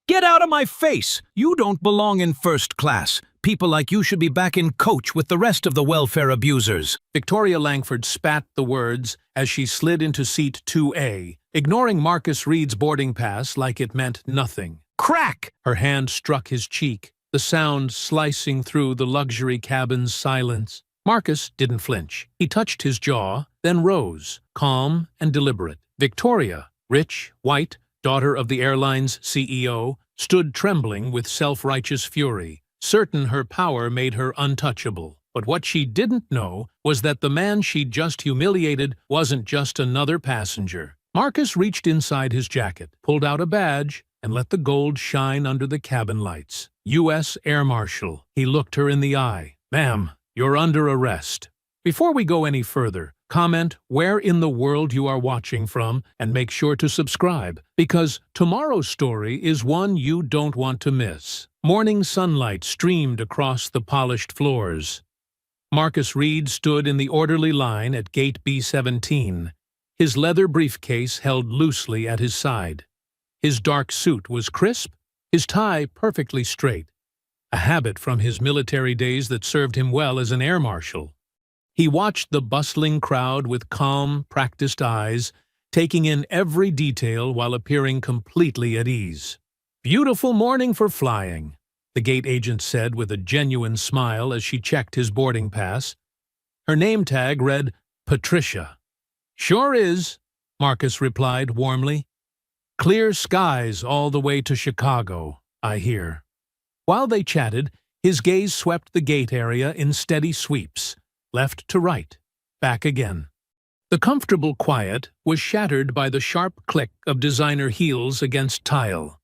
Get out of my face! You don't belong in first class. People like you should be back in coach with the rest of the welfare abusers. Victoria Langford spat the words as she slid into seat 2A, ignoring Marcus Reed's boarding pass like it meant nothing. Crack! Her hand struck his cheek, the sound slicing through the luxury cabin's silence. Marcus didn't flinch. He touched his jaw, then rose, calm and deliberate. Victoria, rich, white, daughter of the airline's CEO, stood trembling with self-righteous fury, certain her power made her untouchable. But what she didn't know was that the man she'd just humiliated wasn't just another passenger. Marcus reached inside his jacket, pulled out a badge, and let the gold shine under the cabin lights. U.S. Air Marshal. He looked her in the eye. "Ma'am, you're under arrest." Before we go any further, comment where in the world you are watching from and make sure to subscribe, because tomorrow's story is one you don't want to miss. Morning sunlight streamed across the polished floors. Marcus Reed stood in the orderly line at gate B17, his leather briefcase held loosely at his side. His dark suit was crisp, his tie perfectly straight, a habit from his military days that served him well as an air marshal. He watched the bustling crowd with calm, practiced eyes, taking in every detail while appearing completely at ease. "Beautiful morning for flying," the gate agent said with a genuine smile as she checked his boarding pass. Her name tag read Patricia. "Sure is," Marcus replied warmly. "Clear skies all the way to Chicago, I hear." While they chatted, his gaze swept the gate area in steady sweeps, left to right, back again. The comfortable quiet was shattered by the sharp click of designer heels against tile.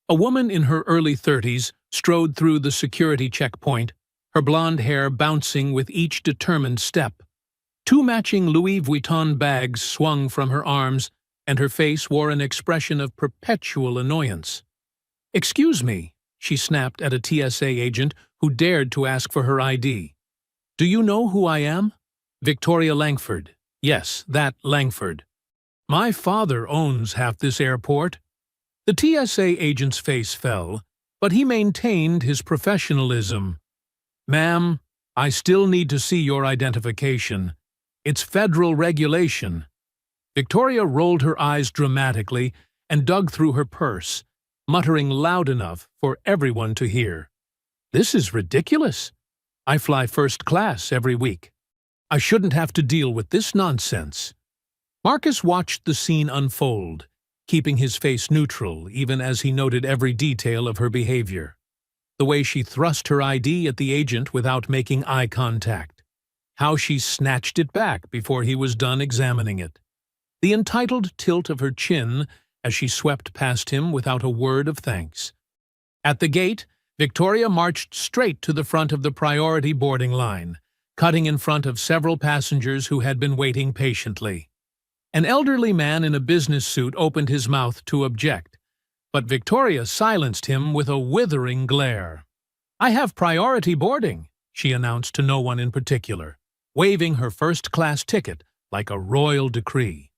A woman in her early 30s strode through the security checkpoint, her blonde hair bouncing with each determined step. Two matching Louis Vuitton bags swung from her arms, and her face wore an expression of perpetual annoyance. "Excuse me," she snapped at a TSA agent who dared to ask for her ID. "Do you know who I am?" "Victoria Langford." "Yes, that Langford." "My father owns half this airport." The TSA agent's face fell, but he maintained his professionalism. "Ma'am, I still need to see your identification. It's federal regulation." Victoria rolled her eyes dramatically and dug through her purse, muttering loud enough for everyone to hear. "This is ridiculous. I fly first class every week. I shouldn't have to deal with this nonsense." Marcus watched the scene unfold, keeping his face neutral even as he noted every detail of her behavior. The way she thrust her ID at the agent without making eye contact. How she snatched it back before he was done examining it. The entitled tilt of her chin as she swept past him without a word of thanks. At the gate, Victoria marched straight to the front of the priority boarding line, cutting in front of several passengers who had been waiting patiently. An elderly man in a business suit opened his mouth to object, but Victoria silenced him with a withering glare. "I have priority boarding," she announced to no one in particular, waving her first-class ticket like a royal decree.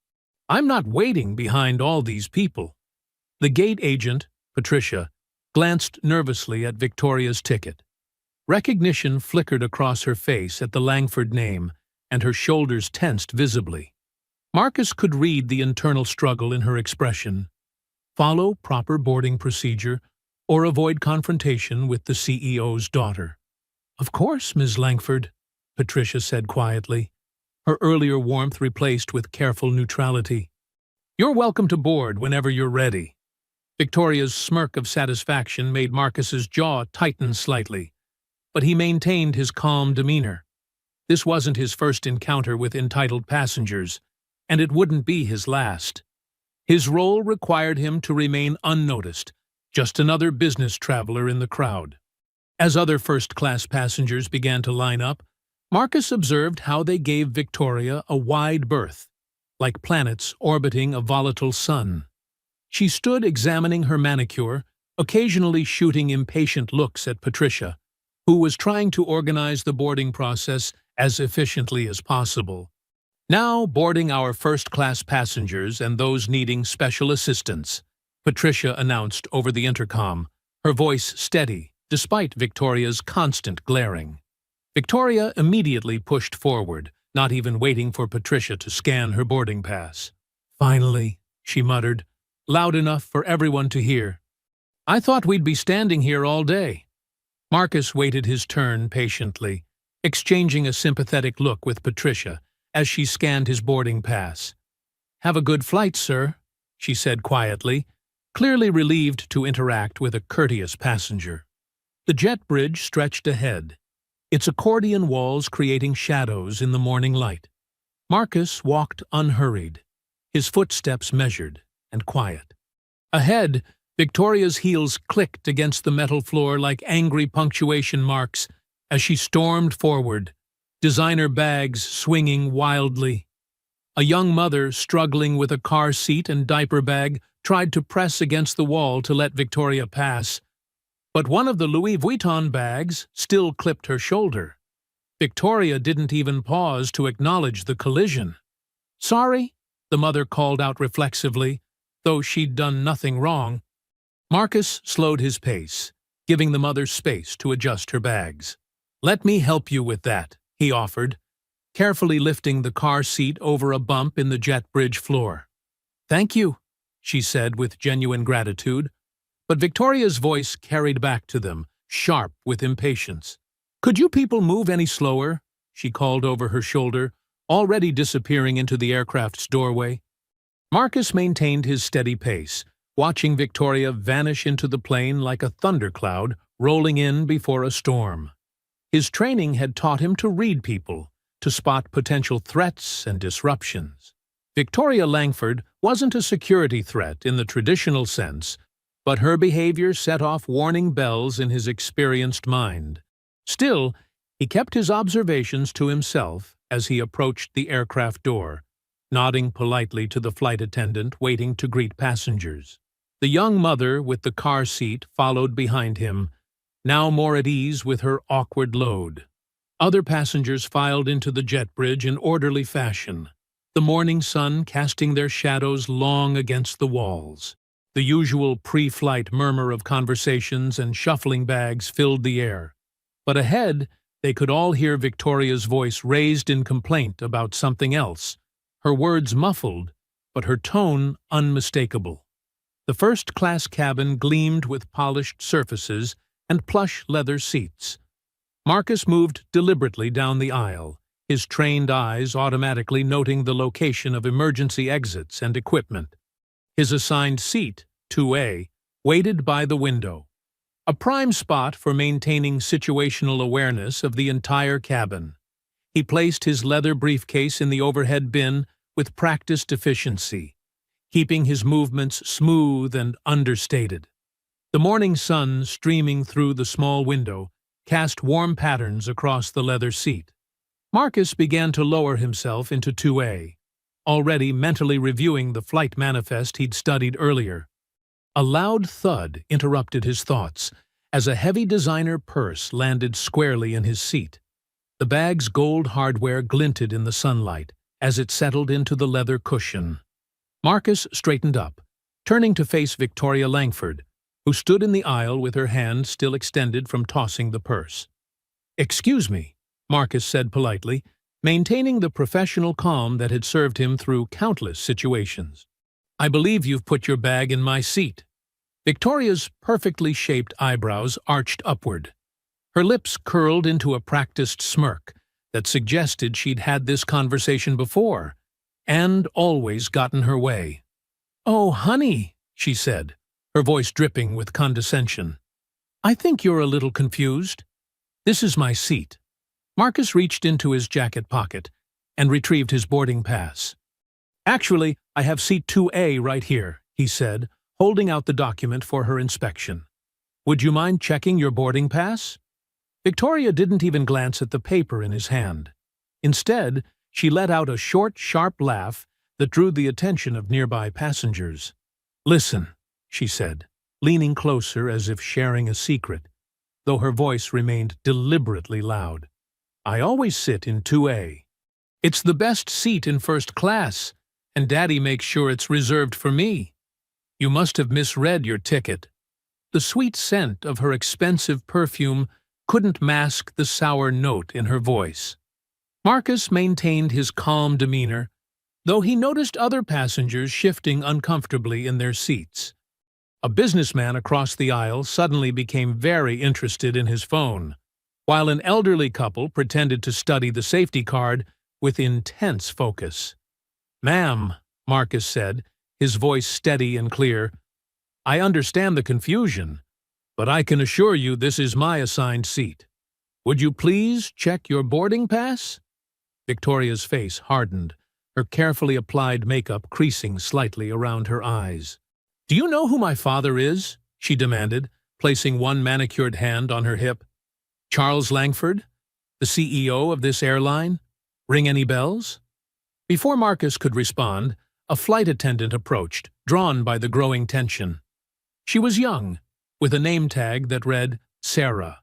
"I'm not waiting behind all these people." The gate agent, Patricia, glanced nervously at Victoria's ticket. Recognition flickered across her face at the Langford name, and her shoulders tensed visibly. Marcus could read the internal struggle in her expression. Follow proper boarding procedure or avoid confrontation with the CEO's daughter. "Of course, Ms. Langford," Patricia said quietly, her earlier warmth replaced with careful neutrality. "You're welcome to board whenever you're ready." Victoria's smirk of satisfaction made Marcus's jaw tighten slightly, but he maintained his calm demeanor. This wasn't his first encounter with entitled passengers, and it wouldn't be his last. His role required him to remain unnoticed, just another business traveler in the crowd. As other first-class passengers began to line up, Marcus observed how they gave Victoria a wide berth, like planets orbiting a volatile sun. She stood examining her manicure, occasionally shooting impatient looks at Patricia, who was trying to organize the boarding process as efficiently as possible. "Now boarding our first-class passengers and those needing special assistance," Patricia announced over the intercom, her voice steady, despite Victoria's constant glaring. Victoria immediately pushed forward, not even waiting for Patricia to scan her boarding pass. "Finally," she muttered, loud enough for everyone to hear. "I thought we'd be standing here all day." Marcus waited his turn patiently, exchanging a sympathetic look with Patricia as she scanned his boarding pass. "Have a good flight, sir," she said quietly, clearly relieved to interact with a courteous passenger. The jet bridge stretched ahead, its accordion walls creating shadows in the morning light. Marcus walked unhurried, his footsteps measured and quiet. Ahead, Victoria's heels clicked against the metal floor like angry punctuation marks as she stormed forward, designer bags swinging wildly. A young mother, struggling with a car seat and diaper bag, tried to press against the wall to let Victoria pass, but one of the Louis Vuitton bags still clipped her shoulder. Victoria didn't even pause to acknowledge the collision. "Sorry," the mother called out reflexively, though she'd done nothing wrong. Marcus slowed his pace, giving the mother space to adjust her bags. "Let me help you with that," he offered, carefully lifting the car seat over a bump in the jet bridge floor. "Thank you," she said with genuine gratitude, but Victoria's voice carried back to them, sharp with impatience. "Could you people move any slower?" she called over her shoulder, already disappearing into the aircraft's doorway. Marcus maintained his steady pace, watching Victoria vanish into the plane like a thundercloud rolling in before a storm. His training had taught him to read people, to spot potential threats and disruptions. Victoria Langford wasn't a security threat in the traditional sense, but her behavior set off warning bells in his experienced mind. Still, he kept his observations to himself as he approached the aircraft door, nodding politely to the flight attendant waiting to greet passengers. The young mother with the car seat followed behind him, now more at ease with her awkward load. Other passengers filed into the jet bridge in orderly fashion, the morning sun casting their shadows long against the walls. The usual pre-flight murmur of conversations and shuffling bags filled the air. But ahead, they could all hear Victoria's voice raised in complaint about something else, her words muffled, but her tone unmistakable. The first-class cabin gleamed with polished surfaces and plush leather seats. Marcus moved deliberately down the aisle, his trained eyes automatically noting the location of emergency exits and equipment. His assigned seat, 2A, waited by the window, a prime spot for maintaining situational awareness of the entire cabin. He placed his leather briefcase in the overhead bin with practiced efficiency, keeping his movements smooth and understated. The morning sun streaming through the small window cast warm patterns across the leather seat. Marcus began to lower himself into 2A, already mentally reviewing the flight manifest he'd studied earlier. A loud thud interrupted his thoughts as a heavy designer purse landed squarely in his seat. The bag's gold hardware glinted in the sunlight as it settled into the leather cushion. Marcus straightened up, turning to face Victoria Langford, who stood in the aisle with her hand still extended from tossing the purse. "Excuse me," Marcus said politely, maintaining the professional calm that had served him through countless situations. "I believe you've put your bag in my seat." Victoria's perfectly shaped eyebrows arched upward. Her lips curled into a practiced smirk that suggested she'd had this conversation before, and always gotten her way. "Oh, honey," she said, her voice dripping with condescension. "I think you're a little confused. This is my seat." Marcus reached into his jacket pocket and retrieved his boarding pass. "Actually, I have seat 2A right here," he said, holding out the document for her inspection. "Would you mind checking your boarding pass?" Victoria didn't even glance at the paper in his hand. Instead, she let out a short, sharp laugh that drew the attention of nearby passengers. "Listen," she said, leaning closer as if sharing a secret, though her voice remained deliberately loud. "I always sit in 2A. It's the best seat in first class, and Daddy makes sure it's reserved for me." You must have misread your ticket. The sweet scent of her expensive perfume couldn't mask the sour note in her voice. Marcus maintained his calm demeanor, though he noticed other passengers shifting uncomfortably in their seats. A businessman across the aisle suddenly became very interested in his phone, while an elderly couple pretended to study the safety card with intense focus. "Ma'am," Marcus said, his voice steady and clear, "I understand the confusion, but I can assure you this is my assigned seat. Would you please check your boarding pass?" Victoria's face hardened, her carefully applied makeup creasing slightly around her eyes. "Do you know who my father is?" she demanded, placing one manicured hand on her hip. "Charles Langford, the CEO of this airline? Ring any bells?" Before Marcus could respond, a flight attendant approached, drawn by the growing tension. She was young, with a name tag that read Sarah,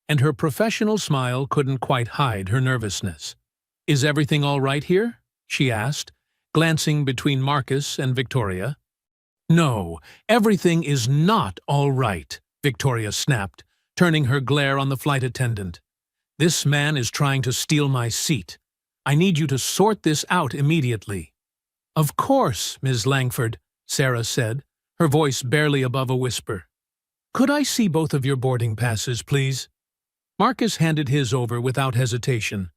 and her professional smile couldn't quite hide her nervousness. "Is everything all right here?" she asked, glancing between Marcus and Victoria. "No, everything is not all right," Victoria snapped, turning her glare on the flight attendant. "This man is trying to steal my seat. I need you to sort this out immediately." "Of course, Ms. Langford," Sarah said, her voice barely above a whisper. "Could I see both of your boarding passes, please?" Marcus handed his over without hesitation.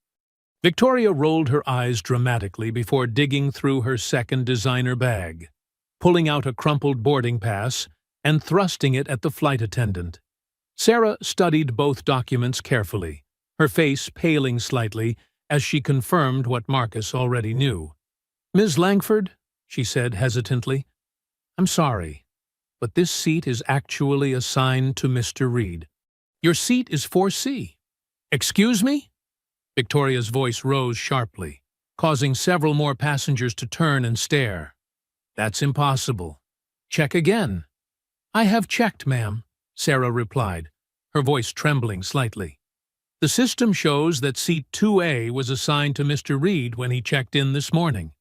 Victoria rolled her eyes dramatically before digging through her second designer bag, pulling out a crumpled boarding pass and thrusting it at the flight attendant. Sarah studied both documents carefully, her face paling slightly as she confirmed what Marcus already knew. "Ms. Langford," she said hesitantly, "I'm sorry, but this seat is actually assigned to Mr. Reed. Your seat is 4C. "Excuse me?" Victoria's voice rose sharply, causing several more passengers to turn and stare. "That's impossible. Check again." "I have checked, ma'am," Sarah replied, her voice trembling slightly. "The system shows that seat 2A was assigned to Mr. Reed when he checked in this morning."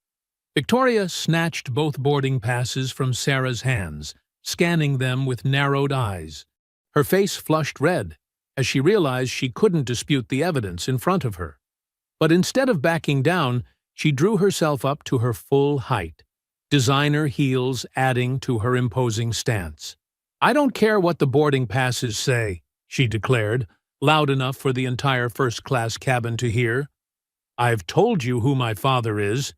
Victoria snatched both boarding passes from Sarah's hands, scanning them with narrowed eyes. Her face flushed red as she realized she couldn't dispute the evidence in front of her. But instead of backing down, she drew herself up to her full height, designer heels adding to her imposing stance. "I don't care what the boarding passes say," she declared, loud enough for the entire first-class cabin to hear. "I've told you who my father is.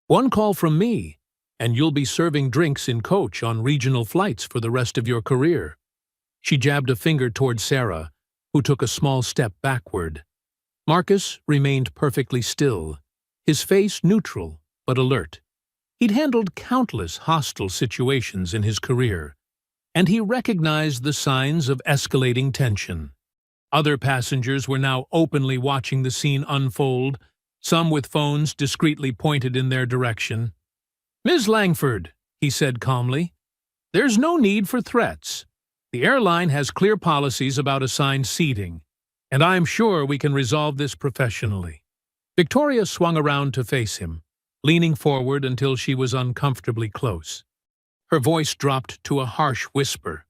One call from me, and you'll be serving drinks in coach on regional flights for the rest of your career." She jabbed a finger toward Sarah, who took a small step backward. Marcus remained perfectly still, his face neutral but alert. He'd handled countless hostile situations in his career, and he recognized the signs of escalating tension. Other passengers were now openly watching the scene unfold, some with phones discreetly pointed in their direction. "Ms. Langford," he said calmly, "there's no need for threats. The airline has clear policies about assigned seating, and I'm sure we can resolve this professionally." Victoria swung around to face him, leaning forward until she was uncomfortably close. Her voice dropped to a harsh whisper,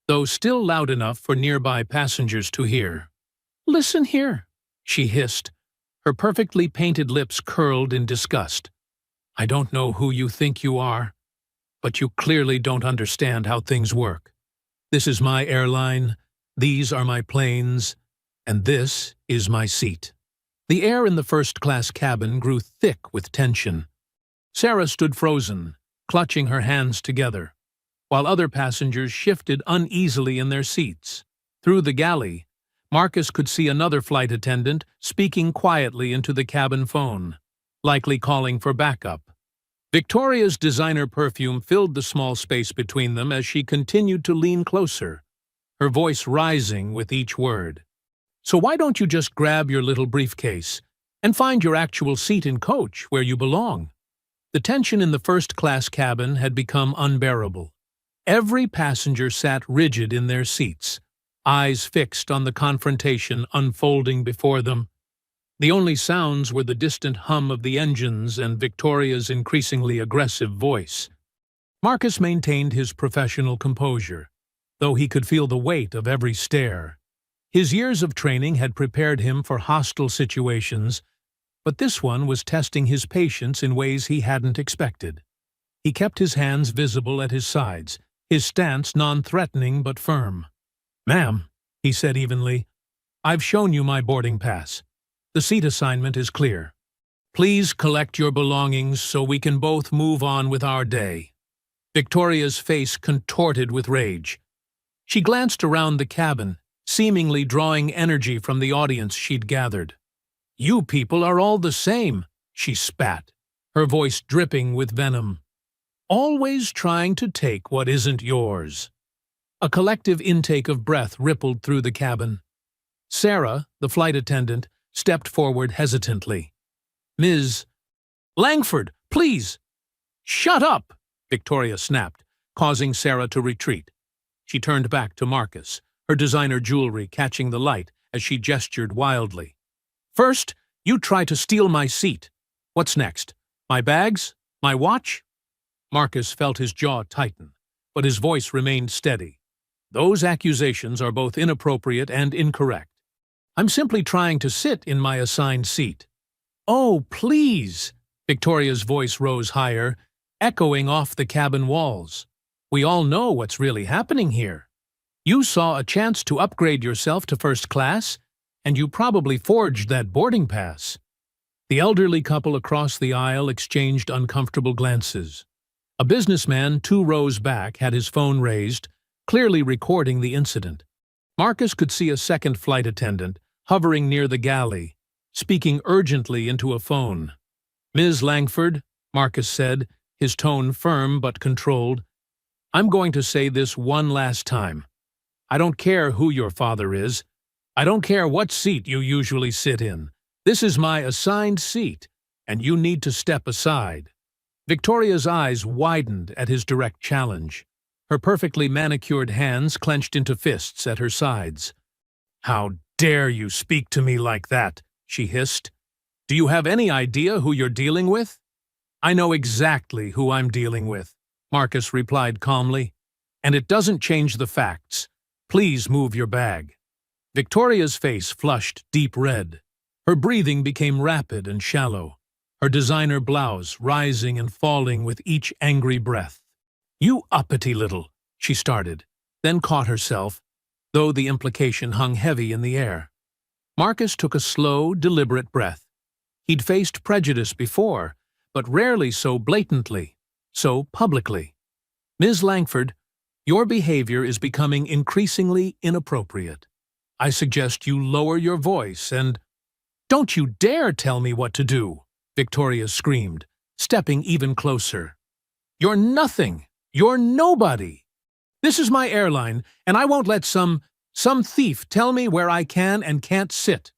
though still loud enough for nearby passengers to hear. "Listen here," she hissed, her perfectly painted lips curled in disgust. "I don't know who you think you are, but you clearly don't understand how things work. This is my airline, these are my planes, and this is my seat." The air in the first-class cabin grew thick with tension. Sarah stood frozen, clutching her hands together, while other passengers shifted uneasily in their seats. Through the galley, Marcus could see another flight attendant speaking quietly into the cabin phone, likely calling for backup. Victoria's designer perfume filled the small space between them as she continued to lean closer, her voice rising with each word. "So why don't you just grab your little briefcase and find your actual seat in coach where you belong?" The tension in the first-class cabin had become unbearable. Every passenger sat rigid in their seats, eyes fixed on the confrontation unfolding before them. The only sounds were the distant hum of the engines and Victoria's increasingly aggressive voice. Marcus maintained his professional composure, though he could feel the weight of every stare. His years of training had prepared him for hostile situations, but this one was testing his patience in ways he hadn't expected. He kept his hands visible at his sides, his stance non-threatening but firm. "Ma'am," he said evenly, "I've shown you my boarding pass. The seat assignment is clear. Please collect your belongings so we can both move on with our day." Victoria's face contorted with rage. She glanced around the cabin, seemingly drawing energy from the audience she'd gathered. "You people are all the same," she spat, her voice dripping with venom. "Always trying to take what isn't yours." A collective intake of breath rippled through the cabin. Sarah, the flight attendant, stepped forward hesitantly. "Ms. Langford, please!" "Shut up!" Victoria snapped, causing Sarah to retreat. She turned back to Marcus, her designer jewelry catching the light as she gestured wildly. "First, you try to steal my seat. What's next? My bags? My watch?" Marcus felt his jaw tighten, but his voice remained steady. "Those accusations are both inappropriate and incorrect. I'm simply trying to sit in my assigned seat." "Oh, please!" Victoria's voice rose higher, echoing off the cabin walls. "We all know what's really happening here. You saw a chance to upgrade yourself to first class, and you probably forged that boarding pass." The elderly couple across the aisle exchanged uncomfortable glances. A businessman 2 rows back had his phone raised, clearly recording the incident. Marcus could see a second flight attendant, hovering near the galley, speaking urgently into a phone. "Ms. Langford," Marcus said, his tone firm but controlled, "I'm going to say this one last time. I don't care who your father is. I don't care what seat you usually sit in. This is my assigned seat, and you need to step aside." Victoria's eyes widened at his direct challenge. Her perfectly manicured hands clenched into fists at her sides. "How dare you speak to me like that?" she hissed. "Do you have any idea who you're dealing with?" "I know exactly who I'm dealing with," Marcus replied calmly, "and it doesn't change the facts. Please move your bag." Victoria's face flushed deep red. Her breathing became rapid and shallow, her designer blouse rising and falling with each angry breath. "You uppity little," she started, then caught herself, though the implication hung heavy in the air. Marcus took a slow, deliberate breath. He'd faced prejudice before, but rarely so blatantly, so publicly. "Ms. Langford, your behavior is becoming increasingly inappropriate. I suggest you lower your voice and—" "Don't you dare tell me what to do!" Victoria screamed, stepping even closer. "You're nothing! You're nobody! This is my airline, and I won't let some thief tell me where I can and can't sit."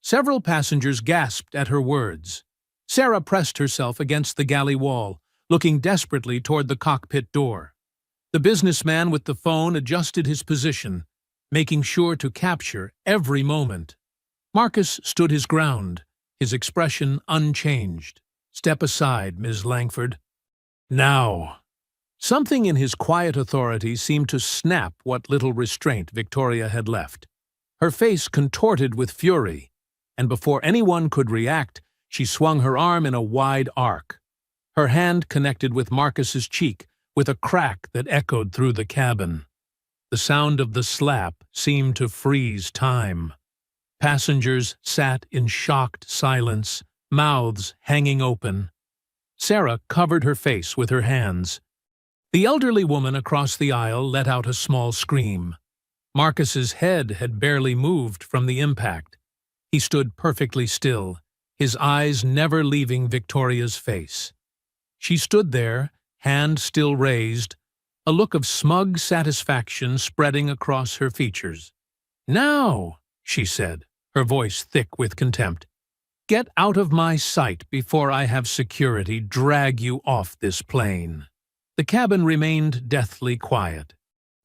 Several passengers gasped at her words. Sarah pressed herself against the galley wall, looking desperately toward the cockpit door. The businessman with the phone adjusted his position, making sure to capture every moment. Marcus stood his ground, his expression unchanged. "Step aside, Ms. Langford. Now." Something in his quiet authority seemed to snap what little restraint Victoria had left. Her face contorted with fury, and before anyone could react, she swung her arm in a wide arc. Her hand connected with Marcus's cheek with a crack that echoed through the cabin. The sound of the slap seemed to freeze time. Passengers sat in shocked silence, mouths hanging open. Sarah covered her face with her hands. The elderly woman across the aisle let out a small scream. Marcus's head had barely moved from the impact. He stood perfectly still, his eyes never leaving Victoria's face. She stood there, hand still raised, a look of smug satisfaction spreading across her features. "Now," she said, her voice thick with contempt, "get out of my sight before I have security drag you off this plane." The cabin remained deathly quiet.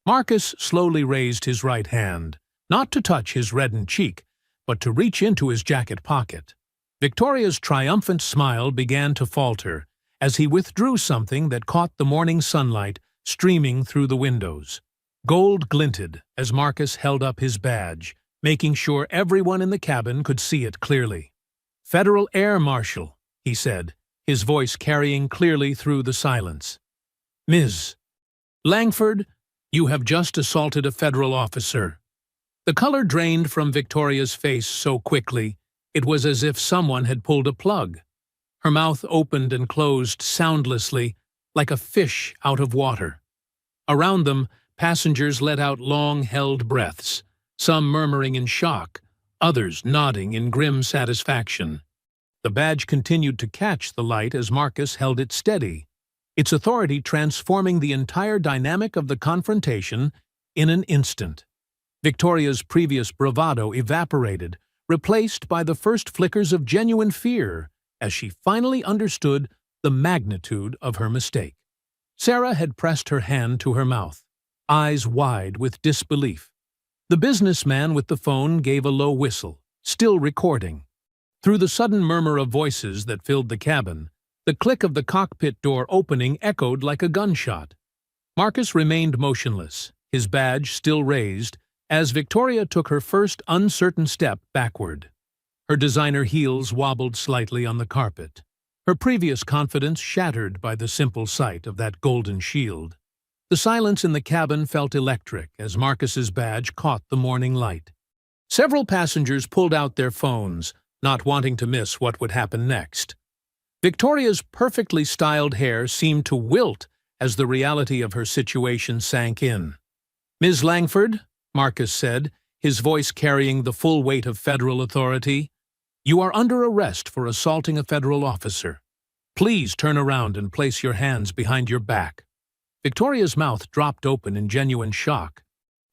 Marcus slowly raised his right hand, not to touch his reddened cheek, but to reach into his jacket pocket. Victoria's triumphant smile began to falter, as he withdrew something that caught the morning sunlight streaming through the windows. Gold glinted as Marcus held up his badge, making sure everyone in the cabin could see it clearly. "Federal Air Marshal," he said, his voice carrying clearly through the silence. "Ms. Langford, you have just assaulted a federal officer." The color drained from Victoria's face so quickly, it was as if someone had pulled a plug. Her mouth opened and closed soundlessly, like a fish out of water. Around them, passengers let out long-held breaths, some murmuring in shock, others nodding in grim satisfaction. The badge continued to catch the light as Marcus held it steady, its authority transforming the entire dynamic of the confrontation in an instant. Victoria's previous bravado evaporated, replaced by the first flickers of genuine fear as she finally understood the magnitude of her mistake. Sarah had pressed her hand to her mouth, eyes wide with disbelief. The businessman with the phone gave a low whistle, still recording. Through the sudden murmur of voices that filled the cabin, the click of the cockpit door opening echoed like a gunshot. Marcus remained motionless, his badge still raised, as Victoria took her first uncertain step backward. Her designer heels wobbled slightly on the carpet, her previous confidence shattered by the simple sight of that golden shield. The silence in the cabin felt electric as Marcus's badge caught the morning light. Several passengers pulled out their phones, not wanting to miss what would happen next. Victoria's perfectly styled hair seemed to wilt as the reality of her situation sank in. "Ms. Langford," Marcus said, his voice carrying the full weight of federal authority, "you are under arrest for assaulting a federal officer. Please turn around and place your hands behind your back." Victoria's mouth dropped open in genuine shock.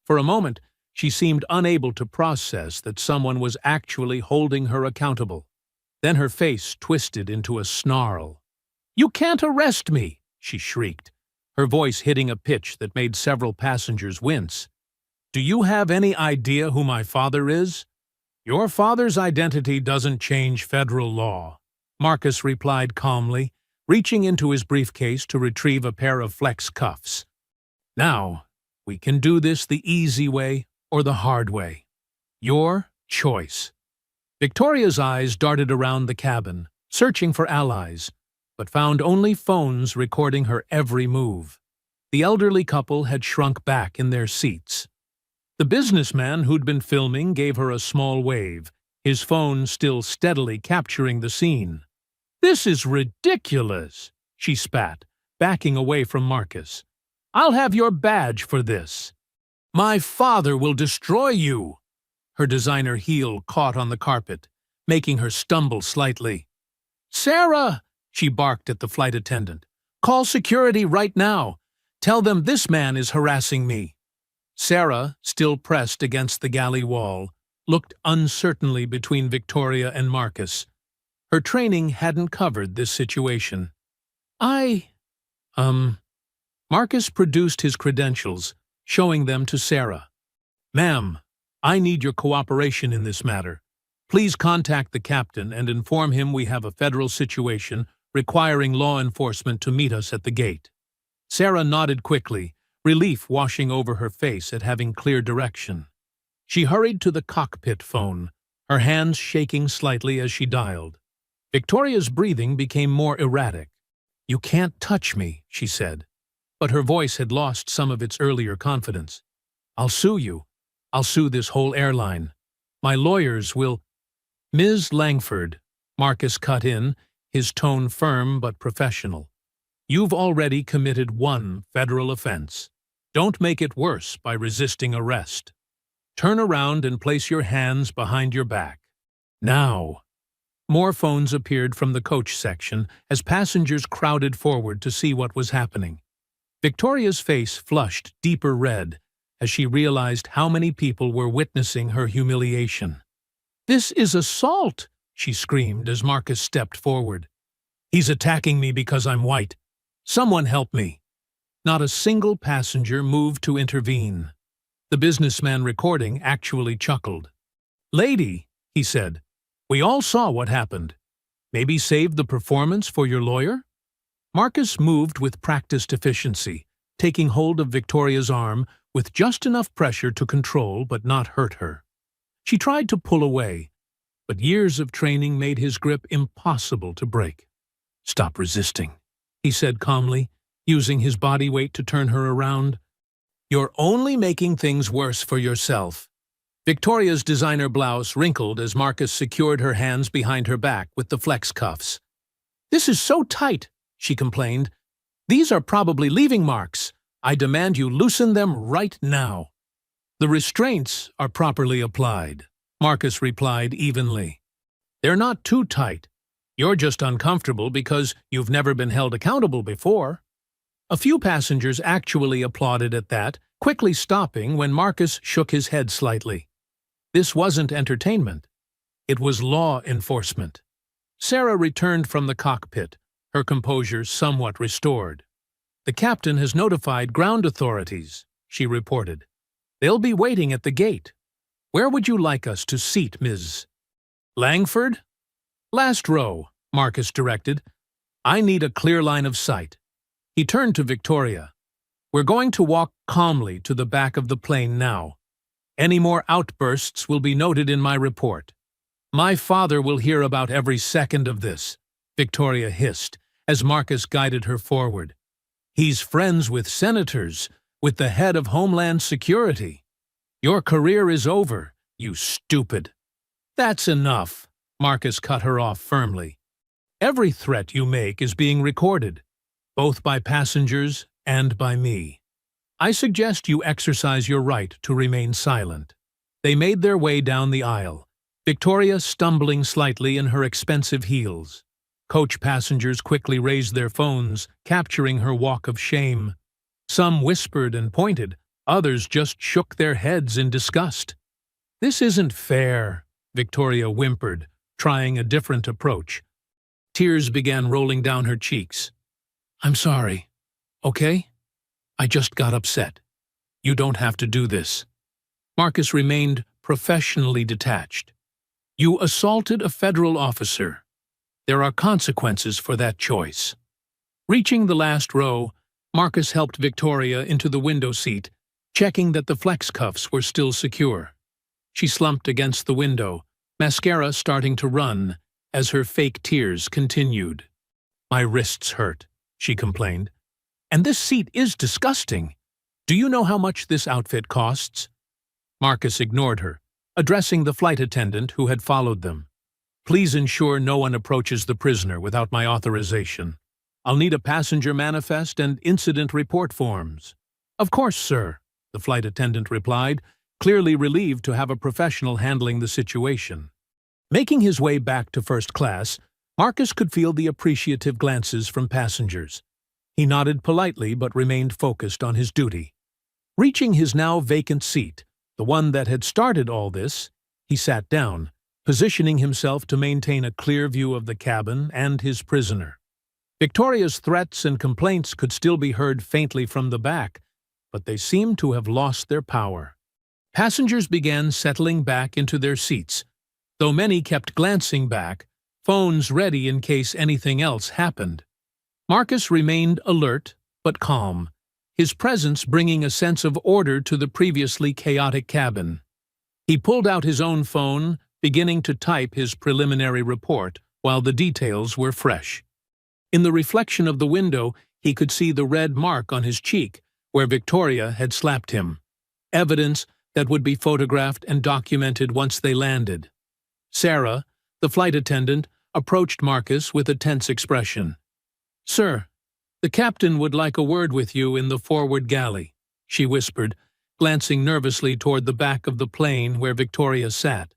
For a moment, she seemed unable to process that someone was actually holding her accountable. Then her face twisted into a snarl. "You can't arrest me!" she shrieked, her voice hitting a pitch that made several passengers wince. "Do you have any idea who my father is?" "Your father's identity doesn't change federal law," Marcus replied calmly, reaching into his briefcase to retrieve a pair of flex cuffs. "Now, we can do this the easy way or the hard way. Your choice." Victoria's eyes darted around the cabin, searching for allies, but found only phones recording her every move. The elderly couple had shrunk back in their seats. The businessman who'd been filming gave her a small wave, his phone still steadily capturing the scene. "This is ridiculous," she spat, backing away from Marcus. "I'll have your badge for this." "My father will destroy you." Her designer heel caught on the carpet, making her stumble slightly. "Sarah!" she barked at the flight attendant. "Call security right now. Tell them this man is harassing me." Sarah, still pressed against the galley wall, looked uncertainly between Victoria and Marcus. Her training hadn't covered this situation. Marcus produced his credentials, showing them to Sarah. "Ma'am, I need your cooperation in this matter. Please contact the captain and inform him we have a federal situation requiring law enforcement to meet us at the gate." Sarah nodded quickly, relief washing over her face at having clear direction. She hurried to the cockpit phone, her hands shaking slightly as she dialed. Victoria's breathing became more erratic. "You can't touch me," she said, but her voice had lost some of its earlier confidence. "I'll sue you. I'll sue this whole airline. My lawyers will—" "Ms. Langford," Marcus cut in, his tone firm but professional. "You've already committed one federal offense. Don't make it worse by resisting arrest. Turn around and place your hands behind your back. Now." More phones appeared from the coach section as passengers crowded forward to see what was happening. Victoria's face flushed deeper red as she realized how many people were witnessing her humiliation. "This is assault!" she screamed as Marcus stepped forward. "He's attacking me because I'm white. Someone help me." Not a single passenger moved to intervene. The businessman recording actually chuckled. "Lady," he said, "we all saw what happened. Maybe save the performance for your lawyer?" Marcus moved with practiced efficiency, taking hold of Victoria's arm with just enough pressure to control but not hurt her. She tried to pull away, but years of training made his grip impossible to break. "Stop resisting," he said calmly, using his body weight to turn her around. "You're only making things worse for yourself." Victoria's designer blouse wrinkled as Marcus secured her hands behind her back with the flex cuffs. "This is so tight," she complained. "These are probably leaving marks. I demand you loosen them right now." "The restraints are properly applied," Marcus replied evenly. "They're not too tight. You're just uncomfortable because you've never been held accountable before." A few passengers actually applauded at that, quickly stopping when Marcus shook his head slightly. This wasn't entertainment. It was law enforcement. Sarah returned from the cockpit, her composure somewhat restored. "The captain has notified ground authorities," she reported. "They'll be waiting at the gate. Where would you like us to seat, Ms. Langford?" "Last row," Marcus directed. "I need a clear line of sight." He turned to Victoria. "We're going to walk calmly to the back of the plane now. Any more outbursts will be noted in my report." "My father will hear about every second of this," Victoria hissed as Marcus guided her forward. "He's friends with senators, with the head of Homeland Security. Your career is over, you stupid." "That's enough," Marcus cut her off firmly. "Every threat you make is being recorded, both by passengers and by me. I suggest you exercise your right to remain silent." They made their way down the aisle, Victoria stumbling slightly in her expensive heels. Coach passengers quickly raised their phones, capturing her walk of shame. Some whispered and pointed, others just shook their heads in disgust. "This isn't fair," Victoria whimpered, trying a different approach. Tears began rolling down her cheeks. "I'm sorry, okay? I just got upset. You don't have to do this." Marcus remained professionally detached. "You assaulted a federal officer. There are consequences for that choice." Reaching the last row, Marcus helped Victoria into the window seat, checking that the flex cuffs were still secure. She slumped against the window, mascara starting to run as her fake tears continued. "My wrists hurt," she complained. "And this seat is disgusting. Do you know how much this outfit costs?" Marcus ignored her, addressing the flight attendant who had followed them. "Please ensure no one approaches the prisoner without my authorization. I'll need a passenger manifest and incident report forms." "Of course, sir," the flight attendant replied, clearly relieved to have a professional handling the situation. Making his way back to first class, Marcus could feel the appreciative glances from passengers. He nodded politely but remained focused on his duty. Reaching his now vacant seat, the one that had started all this, he sat down, positioning himself to maintain a clear view of the cabin and his prisoner. Victoria's threats and complaints could still be heard faintly from the back, but they seemed to have lost their power. Passengers began settling back into their seats, though many kept glancing back, phones ready in case anything else happened. Marcus remained alert but calm, his presence bringing a sense of order to the previously chaotic cabin. He pulled out his own phone, beginning to type his preliminary report while the details were fresh. In the reflection of the window, he could see the red mark on his cheek where Victoria had slapped him, evidence that would be photographed and documented once they landed. Sarah, the flight attendant, approached Marcus with a tense expression. "Sir, the captain would like a word with you in the forward galley," she whispered, glancing nervously toward the back of the plane where Victoria sat.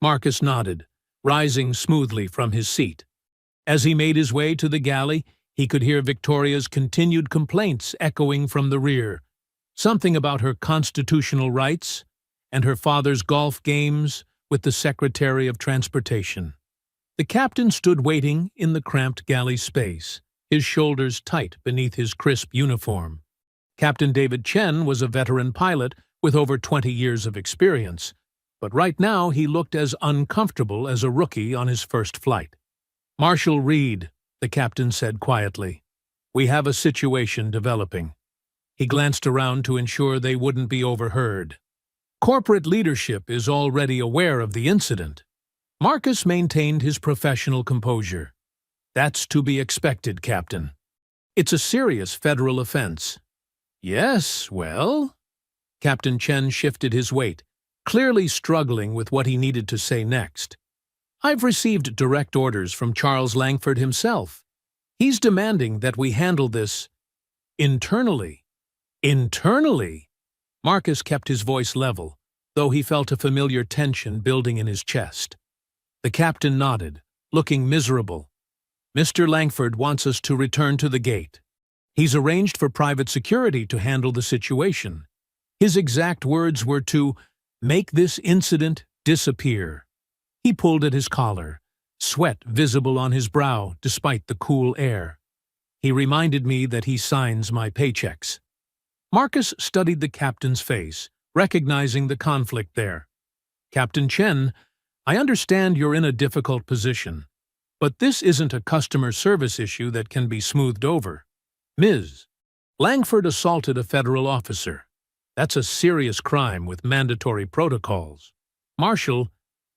Marcus nodded, rising smoothly from his seat. As he made his way to the galley, he could hear Victoria's continued complaints echoing from the rear. Something about her constitutional rights and her father's golf games with the Secretary of Transportation. The captain stood waiting in the cramped galley space, his shoulders tight beneath his crisp uniform. Captain David Chen was a veteran pilot with over 20 years of experience, but right now he looked as uncomfortable as a rookie on his first flight. "Marshal Reed," the captain said quietly. We have a situation developing. He glanced around to ensure they wouldn't be overheard. Corporate leadership is already aware of the incident. Marcus maintained his professional composure. That's to be expected, Captain. It's a serious federal offense. Yes, well? Captain Chen shifted his weight, clearly struggling with what he needed to say next. I've received direct orders from Charles Langford himself. He's demanding that we handle this internally. Internally? Marcus kept his voice level, though he felt a familiar tension building in his chest. The captain nodded, looking miserable. Mr. Langford wants us to return to the gate. He's arranged for private security to handle the situation. His exact words were to make this incident disappear. He pulled at his collar, sweat visible on his brow despite the cool air. He reminded me that he signs my paychecks. Marcus studied the captain's face, recognizing the conflict there. Captain Chen, I understand you're in a difficult position, but this isn't a customer service issue that can be smoothed over. Ms. Langford assaulted a federal officer. That's a serious crime with mandatory protocols. Marshal,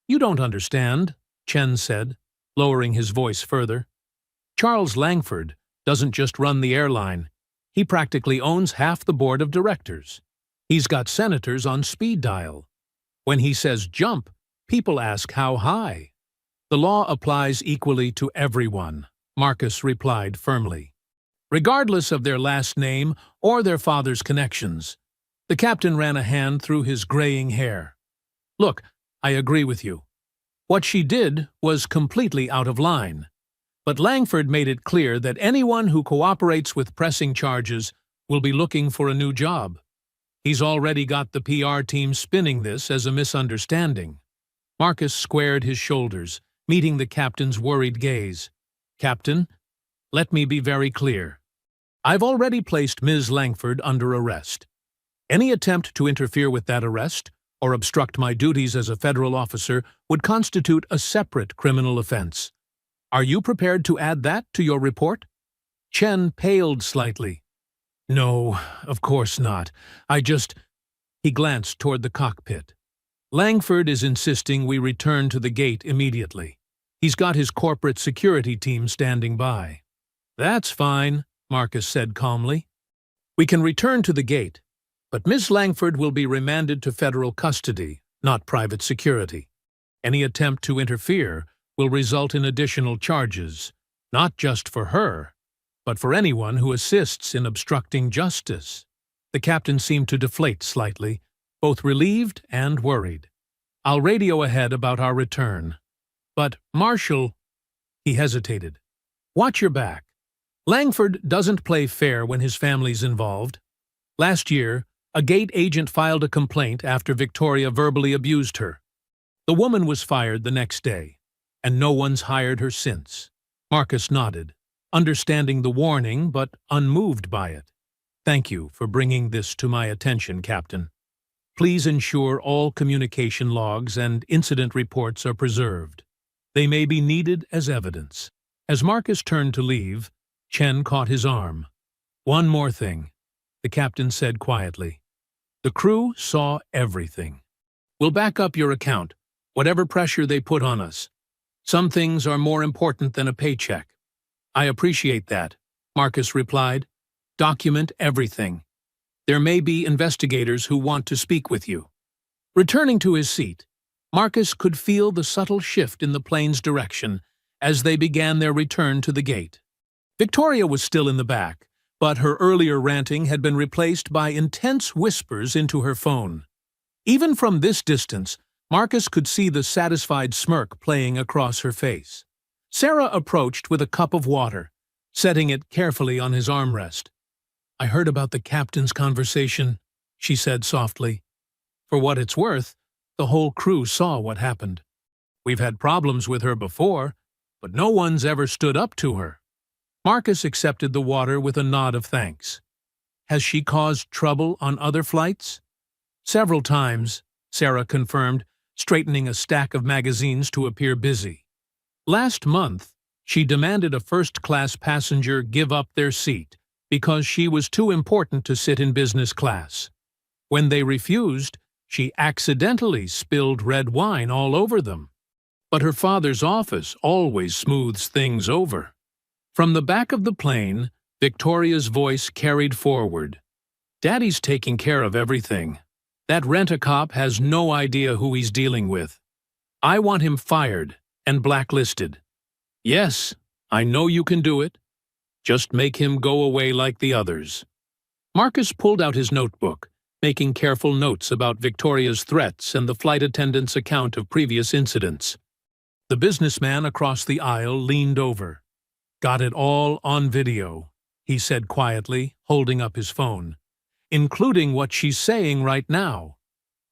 you don't understand, Chen said, lowering his voice further. Charles Langford doesn't just run the airline. He practically owns half the board of directors. He's got senators on speed dial. When he says jump, people ask how high. The law applies equally to everyone, Marcus replied firmly, regardless of their last name or their father's connections. The captain ran a hand through his graying hair. Look, I agree with you. What she did was completely out of line. But Langford made it clear that anyone who cooperates with pressing charges will be looking for a new job. He's already got the PR team spinning this as a misunderstanding. Marcus squared his shoulders, meeting the captain's worried gaze. Captain, let me be very clear. I've already placed Ms. Langford under arrest. Any attempt to interfere with that arrest or obstruct my duties as a federal officer would constitute a separate criminal offense. Are you prepared to add that to your report? Chen paled slightly. No, of course not. He glanced toward the cockpit. Langford is insisting we return to the gate immediately. He's got his corporate security team standing by. That's fine, Marcus said calmly. We can return to the gate, but Miss Langford will be remanded to federal custody, not private security. Any attempt to interfere will result in additional charges, not just for her, but for anyone who assists in obstructing justice. The captain seemed to deflate slightly, both relieved and worried. I'll radio ahead about our return. But, Marshal, he hesitated. Watch your back. Langford doesn't play fair when his family's involved. Last year, a gate agent filed a complaint after Victoria verbally abused her. The woman was fired the next day, and no one's hired her since. Marcus nodded, understanding the warning but unmoved by it. Thank you for bringing this to my attention, Captain. Please ensure all communication logs and incident reports are preserved. They may be needed as evidence. As Marcus turned to leave, Chen caught his arm. One more thing, the captain said quietly. The crew saw everything. We'll back up your account, whatever pressure they put on us. Some things are more important than a paycheck. I appreciate that, Marcus replied. Document everything. There may be investigators who want to speak with you. Returning to his seat, Marcus could feel the subtle shift in the plane's direction as they began their return to the gate. Victoria was still in the back, but her earlier ranting had been replaced by intense whispers into her phone. Even from this distance, Marcus could see the satisfied smirk playing across her face. Sarah approached with a cup of water, setting it carefully on his armrest. I heard about the captain's conversation, she said softly. For what it's worth, the whole crew saw what happened. We've had problems with her before, but no one's ever stood up to her. Marcus accepted the water with a nod of thanks. Has she caused trouble on other flights? Several times, Sarah confirmed, straightening a stack of magazines to appear busy. Last month, She demanded a first-class passenger give up their seat because she was too important to sit in business class. When they refused, she accidentally spilled red wine all over them. But her father's office always smooths things over. From the back of the plane, Victoria's voice carried forward. "Daddy's taking care of everything. That rent-a-cop has no idea who he's dealing with. I want him fired and blacklisted. Yes, I know you can do it. Just make him go away like the others." Marcus pulled out his notebook, making careful notes about Victoria's threats and the flight attendant's account of previous incidents. The businessman across the aisle leaned over. "Got it all on video," he said quietly, holding up his phone. "Including what she's saying right now.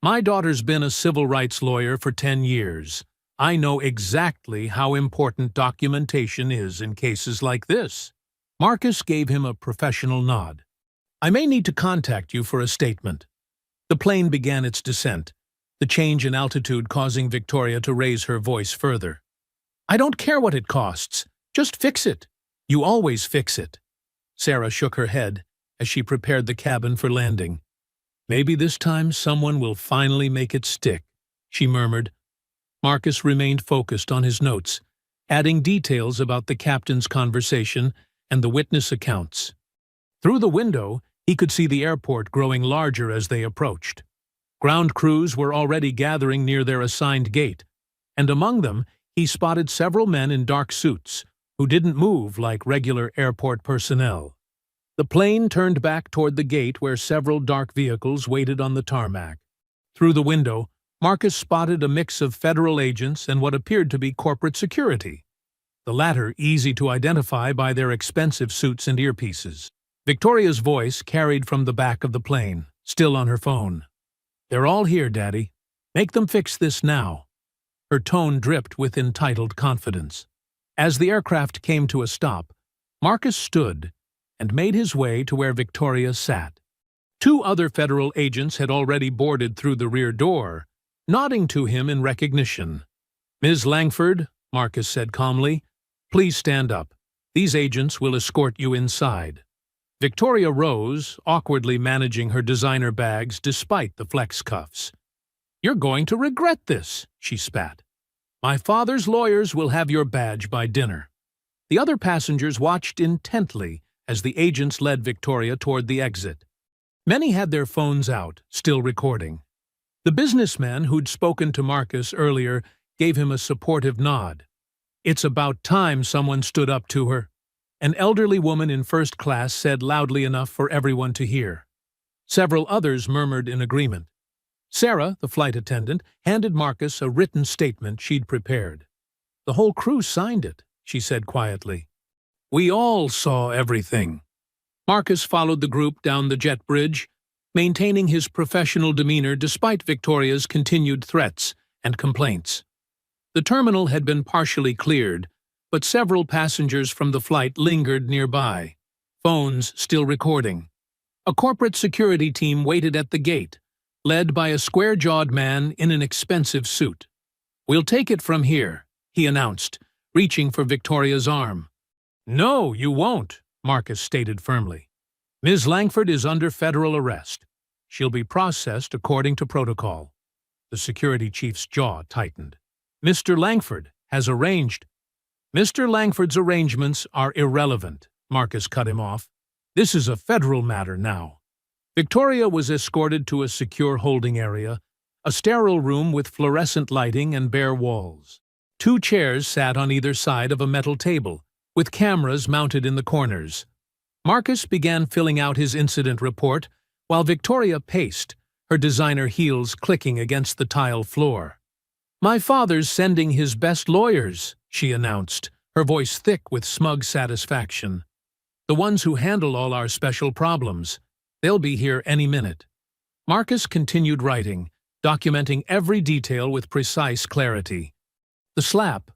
My daughter's been a civil rights lawyer for 10 years. I know exactly how important documentation is in cases like this." Marcus gave him a professional nod. "I may need to contact you for a statement." The plane began its descent, the change in altitude causing Victoria to raise her voice further. "I don't care what it costs. Just fix it. You always fix it." Sarah shook her head as she prepared the cabin for landing. "Maybe this time someone will finally make it stick," she murmured. Marcus remained focused on his notes, adding details about the captain's conversation and the witness accounts. Through the window, he could see the airport growing larger as they approached. Ground crews were already gathering near their assigned gate, and among them he spotted several men in dark suits who didn't move like regular airport personnel. The plane turned back toward the gate where several dark vehicles waited on the tarmac. Through the window, Marcus spotted a mix of federal agents and what appeared to be corporate security, the latter easy to identify by their expensive suits and earpieces. Victoria's voice carried from the back of the plane, still on her phone. "They're all here, Daddy. Make them fix this now." Her tone dripped with entitled confidence. As the aircraft came to a stop, Marcus stood and made his way to where Victoria sat. 2 other federal agents had already boarded through the rear door, nodding to him in recognition. "Ms. Langford," Marcus said calmly, "please stand up. These agents will escort you inside." Victoria rose, awkwardly managing her designer bags despite the flex cuffs. "You're going to regret this," she spat. "My father's lawyers will have your badge by dinner." The other passengers watched intently as the agents led Victoria toward the exit. Many had their phones out, still recording. The businessman who'd spoken to Marcus earlier gave him a supportive nod. "It's about time someone stood up to her," an elderly woman in first class said loudly enough for everyone to hear. Several others murmured in agreement. Sarah, the flight attendant, handed Marcus a written statement she'd prepared. "The whole crew signed it," she said quietly. "We all saw everything." Marcus followed the group down the jet bridge, maintaining his professional demeanor despite Victoria's continued threats and complaints. The terminal had been partially cleared, but several passengers from the flight lingered nearby, phones still recording. A corporate security team waited at the gate, led by a square-jawed man in an expensive suit. "We'll take it from here," he announced, reaching for Victoria's arm. "No, you won't," Marcus stated firmly. "Ms. Langford is under federal arrest. She'll be processed according to protocol." The security chief's jaw tightened. "Mr. Langford has arranged—" "Mr. Langford's arrangements are irrelevant," Marcus cut him off. "This is a federal matter now." Victoria was escorted to a secure holding area, a sterile room with fluorescent lighting and bare walls. 2 chairs sat on either side of a metal table, with cameras mounted in the corners. Marcus began filling out his incident report, while Victoria paced, her designer heels clicking against the tile floor. "My father's sending his best lawyers," she announced, her voice thick with smug satisfaction. "The ones who handle all our special problems. They'll be here any minute." Marcus continued writing, documenting every detail with precise clarity. The slap,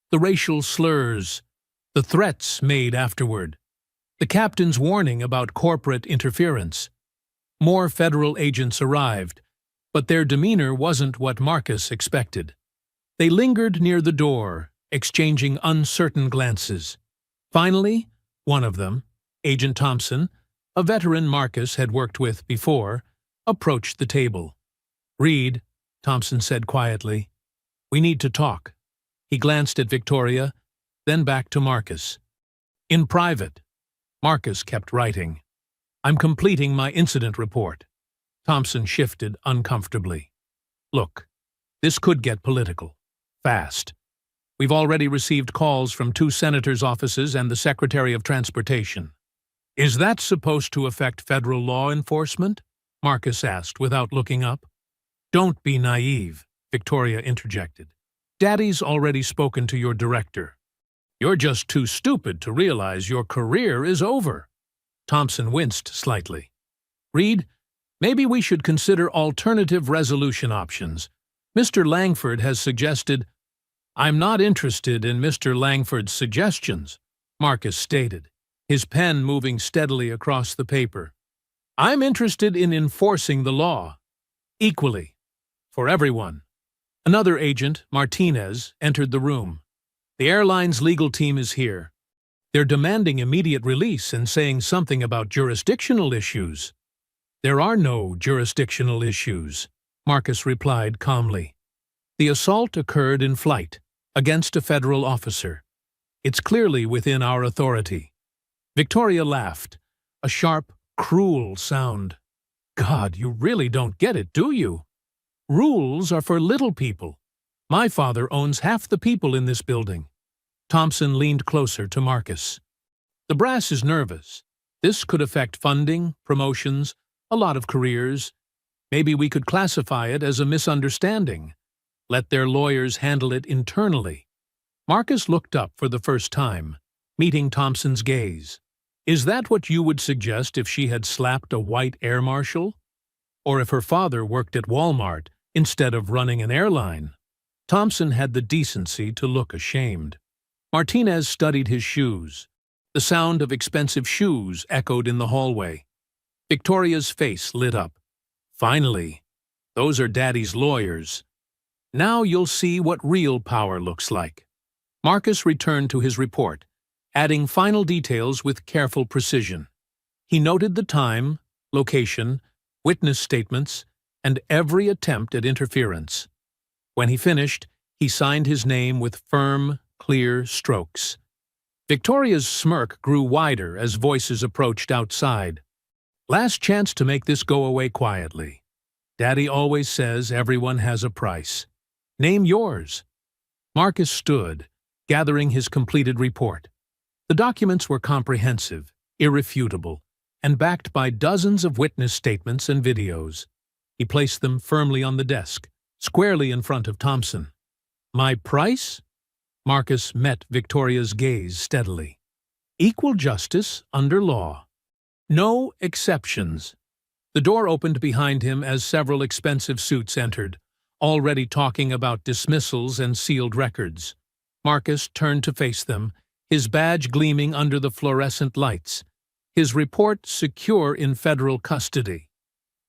the racial slurs, the threats made afterward, the captain's warning about corporate interference. More federal agents arrived, but their demeanor wasn't what Marcus expected. They lingered near the door, exchanging uncertain glances. Finally, one of them, Agent Thompson, a veteran Marcus had worked with before, approached the table. "Reed," Thompson said quietly, "we need to talk." He glanced at Victoria, then back to Marcus. "In private." Marcus kept writing. "I'm completing my incident report." Thompson shifted uncomfortably. "Look, this could get political. Fast. We've already received calls from 2 senators' offices and the Secretary of Transportation." "Is that supposed to affect federal law enforcement?" Marcus asked without looking up. "Don't be naive," Victoria interjected. "Daddy's already spoken to your director. You're just too stupid to realize your career is over." Thompson winced slightly. "Reed, maybe we should consider alternative resolution options. Mr. Langford has suggested—" "I'm not interested in Mr. Langford's suggestions," Marcus stated, his pen moving steadily across the paper. "I'm interested in enforcing the law. Equally. For everyone." Another agent, Martinez, entered the room. "The airline's legal team is here. They're demanding immediate release and saying something about jurisdictional issues." "There are no jurisdictional issues," Marcus replied calmly. "The assault occurred in flight, against a federal officer. It's clearly within our authority." Victoria laughed, a sharp, cruel sound. "God, you really don't get it, do you? Rules are for little people. My father owns half the people in this building." Thompson leaned closer to Marcus. "The brass is nervous. This could affect funding, promotions, a lot of careers. Maybe we could classify it as a misunderstanding. Let their lawyers handle it internally." Marcus looked up for the first time, meeting Thompson's gaze. "Is that what you would suggest if she had slapped a white air marshal? Or if her father worked at Walmart instead of running an airline?" Thompson had the decency to look ashamed. Martinez studied his shoes. The sound of expensive shoes echoed in the hallway. Victoria's face lit up. "Finally, those are Daddy's lawyers. Now you'll see what real power looks like." Marcus returned to his report, adding final details with careful precision. He noted the time, location, witness statements, and every attempt at interference. When he finished, he signed his name with firm, clear strokes. Victoria's smirk grew wider as voices approached outside. "Last chance to make this go away quietly. Daddy always says everyone has a price. Name yours." Marcus stood, gathering his completed report. The documents were comprehensive, irrefutable, and backed by dozens of witness statements and videos. He placed them firmly on the desk, squarely in front of Thompson. "My price?" Marcus met Victoria's gaze steadily. "Equal justice under law. No exceptions." The door opened behind him as several expensive suits entered, already talking about dismissals and sealed records. Marcus turned to face them, his badge gleaming under the fluorescent lights, his report secure in federal custody.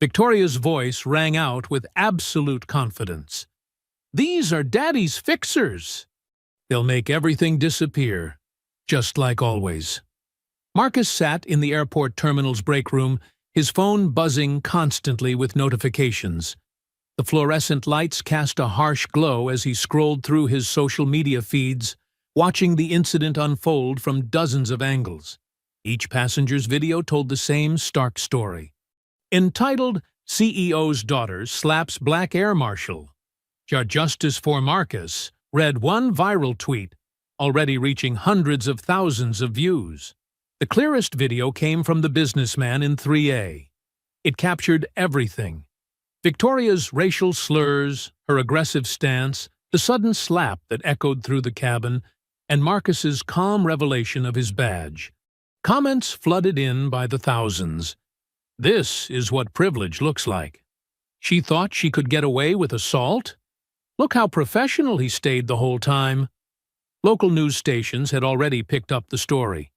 Victoria's voice rang out with absolute confidence. "These are Daddy's fixers. They'll make everything disappear, just like always." Marcus sat in the airport terminal's break room, his phone buzzing constantly with notifications. The fluorescent lights cast a harsh glow as he scrolled through his social media feeds, watching the incident unfold from dozens of angles. Each passenger's video told the same stark story. Entitled, "CEO's Daughter Slaps Black Air Marshal," Justice for Marcus read one viral tweet, already reaching hundreds of thousands of views. The clearest video came from the businessman in 3A. It captured everything. Victoria's racial slurs, her aggressive stance, the sudden slap that echoed through the cabin, and Marcus's calm revelation of his badge. Comments flooded in by the thousands. "This is what privilege looks like. She thought she could get away with assault? Look how professional he stayed the whole time." Local news stations had already picked up the story.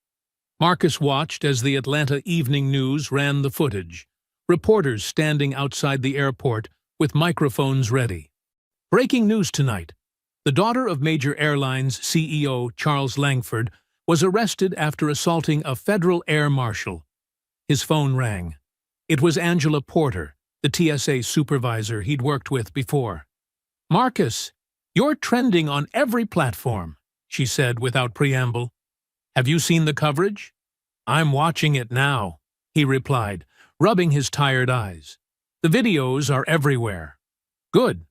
Marcus watched as the Atlanta Evening News ran the footage, reporters standing outside the airport with microphones ready. "Breaking news tonight. The daughter of Major Airlines CEO Charles Langford was arrested after assaulting a federal air marshal. His phone rang. It was Angela Porter, the TSA supervisor he'd worked with before. "Marcus, you're trending on every platform," she said without preamble. "Have you seen the coverage?" "I'm watching it now," he replied, rubbing his tired eyes. "The videos are everywhere." "Good.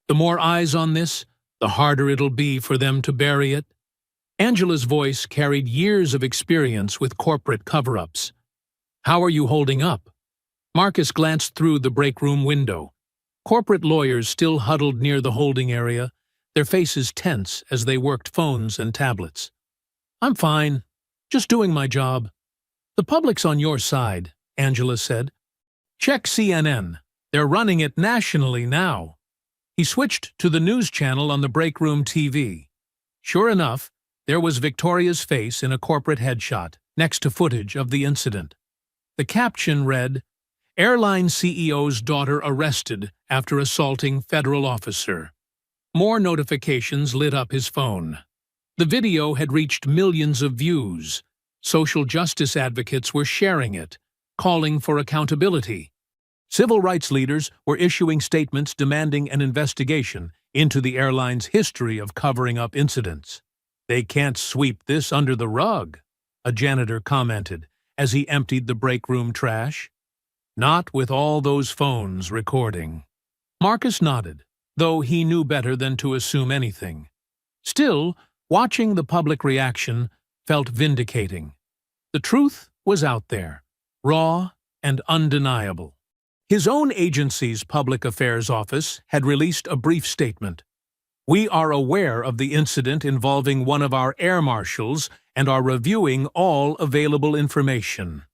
The more eyes on this, the harder it'll be for them to bury it." Angela's voice carried years of experience with corporate cover-ups. "How are you holding up?" Marcus glanced through the break room window. Corporate lawyers still huddled near the holding area, their faces tense as they worked phones and tablets. "I'm fine. Just doing my job." "The public's on your side," Angela said. "Check CNN. They're running it nationally now." He switched to the news channel on the break room TV. Sure enough, there was Victoria's face in a corporate headshot, next to footage of the incident. The caption read, "Airline CEO's daughter arrested after assaulting federal officer." More notifications lit up his phone. The video had reached millions of views. Social justice advocates were sharing it, calling for accountability. Civil rights leaders were issuing statements demanding an investigation into the airline's history of covering up incidents. "They can't sweep this under the rug," a janitor commented as he emptied the break room trash. "Not with all those phones recording." Marcus nodded, though he knew better than to assume anything. Still, watching the public reaction felt vindicating. The truth was out there, raw and undeniable. His own agency's public affairs office had released a brief statement. "We are aware of the incident involving one of our air marshals and are reviewing all available information."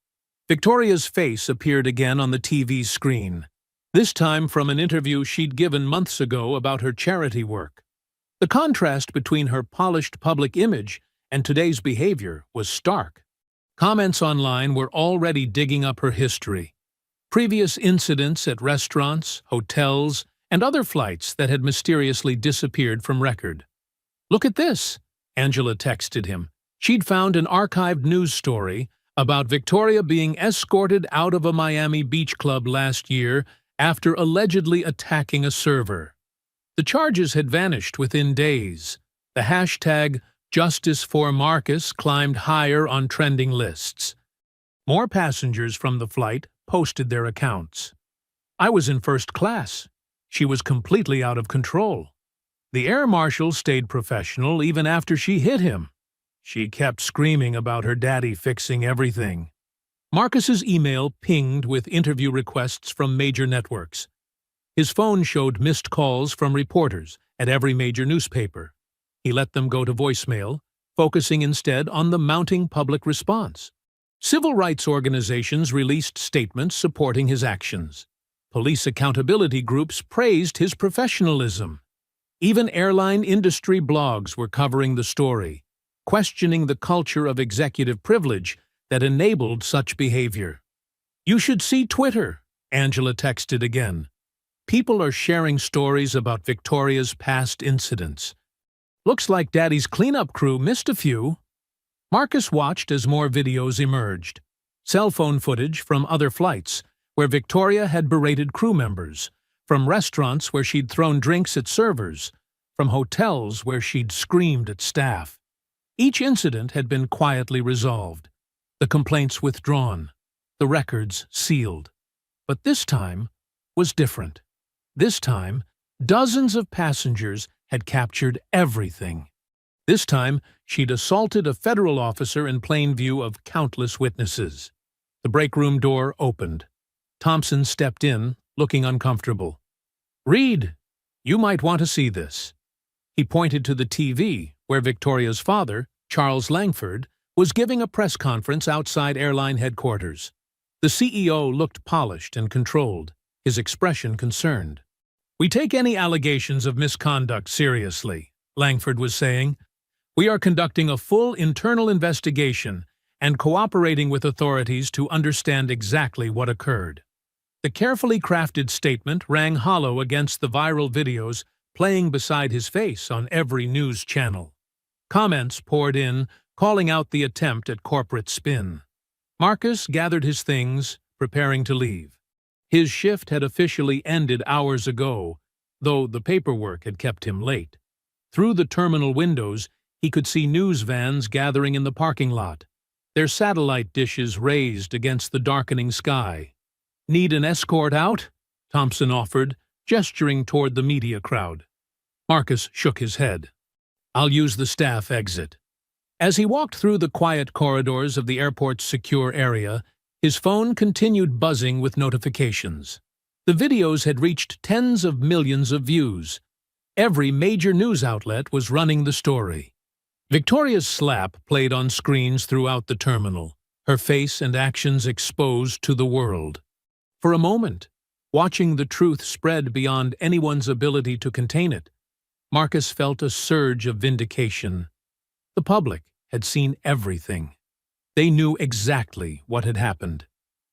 Victoria's face appeared again on the TV screen, this time from an interview she'd given months ago about her charity work. The contrast between her polished public image and today's behavior was stark. Comments online were already digging up her history. Previous incidents at restaurants, hotels, and other flights that had mysteriously disappeared from record. "Look at this," Angela texted him. She'd found an archived news story about Victoria being escorted out of a Miami beach club last year after allegedly attacking a server. The charges had vanished within days. The hashtag Justice for Marcus climbed higher on trending lists. More passengers from the flight posted their accounts. "I was in first class. She was completely out of control. The air marshal stayed professional even after she hit him. She kept screaming about her daddy fixing everything." Marcus's email pinged with interview requests from major networks. His phone showed missed calls from reporters at every major newspaper. He let them go to voicemail, focusing instead on the mounting public response. Civil rights organizations released statements supporting his actions. Police accountability groups praised his professionalism. Even airline industry blogs were covering the story, questioning the culture of executive privilege that enabled such behavior. "You should see Twitter," Angela texted again. "People are sharing stories about Victoria's past incidents. Looks like Daddy's cleanup crew missed a few." Marcus watched as more videos emerged. Cell phone footage from other flights, where Victoria had berated crew members, from restaurants where she'd thrown drinks at servers, from hotels where she'd screamed at staff. Each incident had been quietly resolved, the complaints withdrawn, the records sealed. But this time was different. This time, dozens of passengers had captured everything. This time, she'd assaulted a federal officer in plain view of countless witnesses. The break room door opened. Thompson stepped in, looking uncomfortable. "Reed, you might want to see this." He pointed to the TV, where Victoria's father, Charles Langford, was giving a press conference outside airline headquarters. The CEO looked polished and controlled, his expression concerned. "We take any allegations of misconduct seriously," Langford was saying. "We are conducting a full internal investigation and cooperating with authorities to understand exactly what occurred." The carefully crafted statement rang hollow against the viral videos playing beside his face on every news channel. Comments poured in, calling out the attempt at corporate spin. Marcus gathered his things, preparing to leave. His shift had officially ended hours ago, though the paperwork had kept him late. Through the terminal windows, he could see news vans gathering in the parking lot, their satellite dishes raised against the darkening sky. "Need an escort out?" Thompson offered, gesturing toward the media crowd. Marcus shook his head. "I'll use the staff exit." As he walked through the quiet corridors of the airport's secure area, his phone continued buzzing with notifications. The videos had reached tens of millions of views. Every major news outlet was running the story. Victoria's slap played on screens throughout the terminal, her face and actions exposed to the world. For a moment, watching the truth spread beyond anyone's ability to contain it, Marcus felt a surge of vindication. The public had seen everything. They knew exactly what had happened.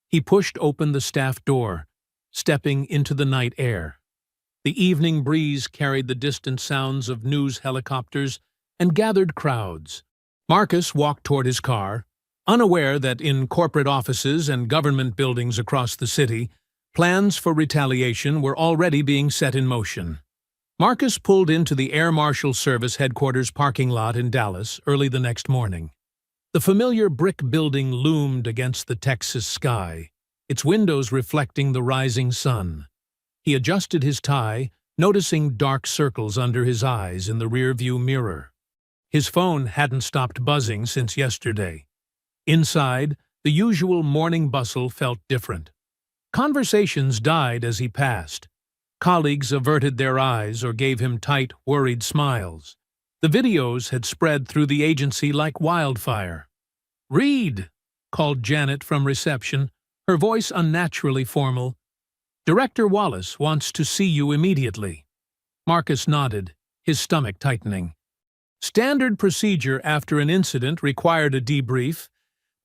He pushed open the staff door, stepping into the night air. The evening breeze carried the distant sounds of news helicopters and gathered crowds. Marcus walked toward his car, unaware that in corporate offices and government buildings across the city, plans for retaliation were already being set in motion. Marcus pulled into the Air Marshal Service headquarters parking lot in Dallas early the next morning. The familiar brick building loomed against the Texas sky, its windows reflecting the rising sun. He adjusted his tie, noticing dark circles under his eyes in the rearview mirror. His phone hadn't stopped buzzing since yesterday. Inside, the usual morning bustle felt different. Conversations died as he passed. Colleagues averted their eyes or gave him tight, worried smiles. The videos had spread through the agency like wildfire. "Reed," called Janet from reception, her voice unnaturally formal. "Director Wallace wants to see you immediately." Marcus nodded, his stomach tightening. Standard procedure after an incident required a debrief,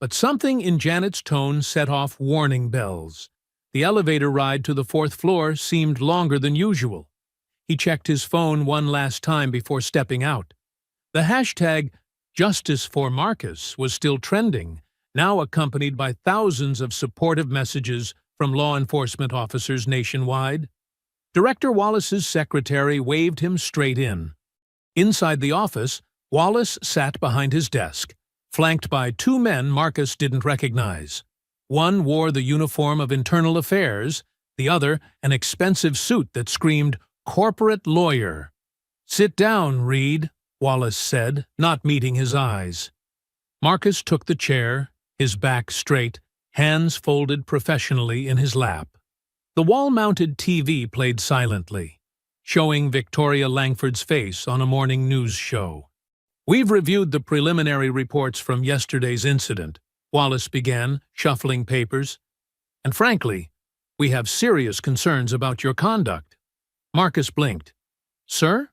but something in Janet's tone set off warning bells. The elevator ride to the fourth floor seemed longer than usual. He checked his phone one last time before stepping out. The hashtag Justice for Marcus was still trending, now accompanied by thousands of supportive messages from law enforcement officers nationwide. Director Wallace's secretary waved him straight in. Inside the office, Wallace sat behind his desk, flanked by two men Marcus didn't recognize. One wore the uniform of Internal Affairs, the other an expensive suit that screamed, "Corporate Lawyer." "Sit down, Reed," Wallace said, not meeting his eyes. Marcus took the chair, his back straight, hands folded professionally in his lap. The wall-mounted TV played silently, showing Victoria Langford's face on a morning news show. "We've reviewed the preliminary reports from yesterday's incident," Wallace began, shuffling papers. "And frankly, we have serious concerns about your conduct." Marcus blinked. "Sir?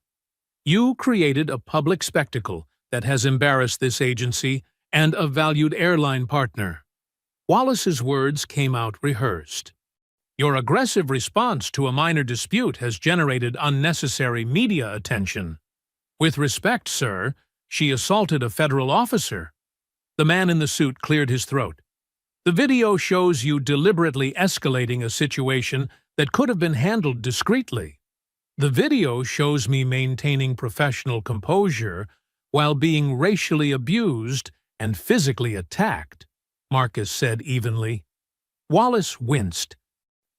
You created a public spectacle that has embarrassed this agency and a valued airline partner." Wallace's words came out rehearsed. "Your aggressive response to a minor dispute has generated unnecessary media attention. With respect, sir, she assaulted a federal officer." The man in the suit cleared his throat. "The video shows you deliberately escalating a situation that could have been handled discreetly." "The video shows me maintaining professional composure while being racially abused and physically attacked," Marcus said evenly. Wallace winced.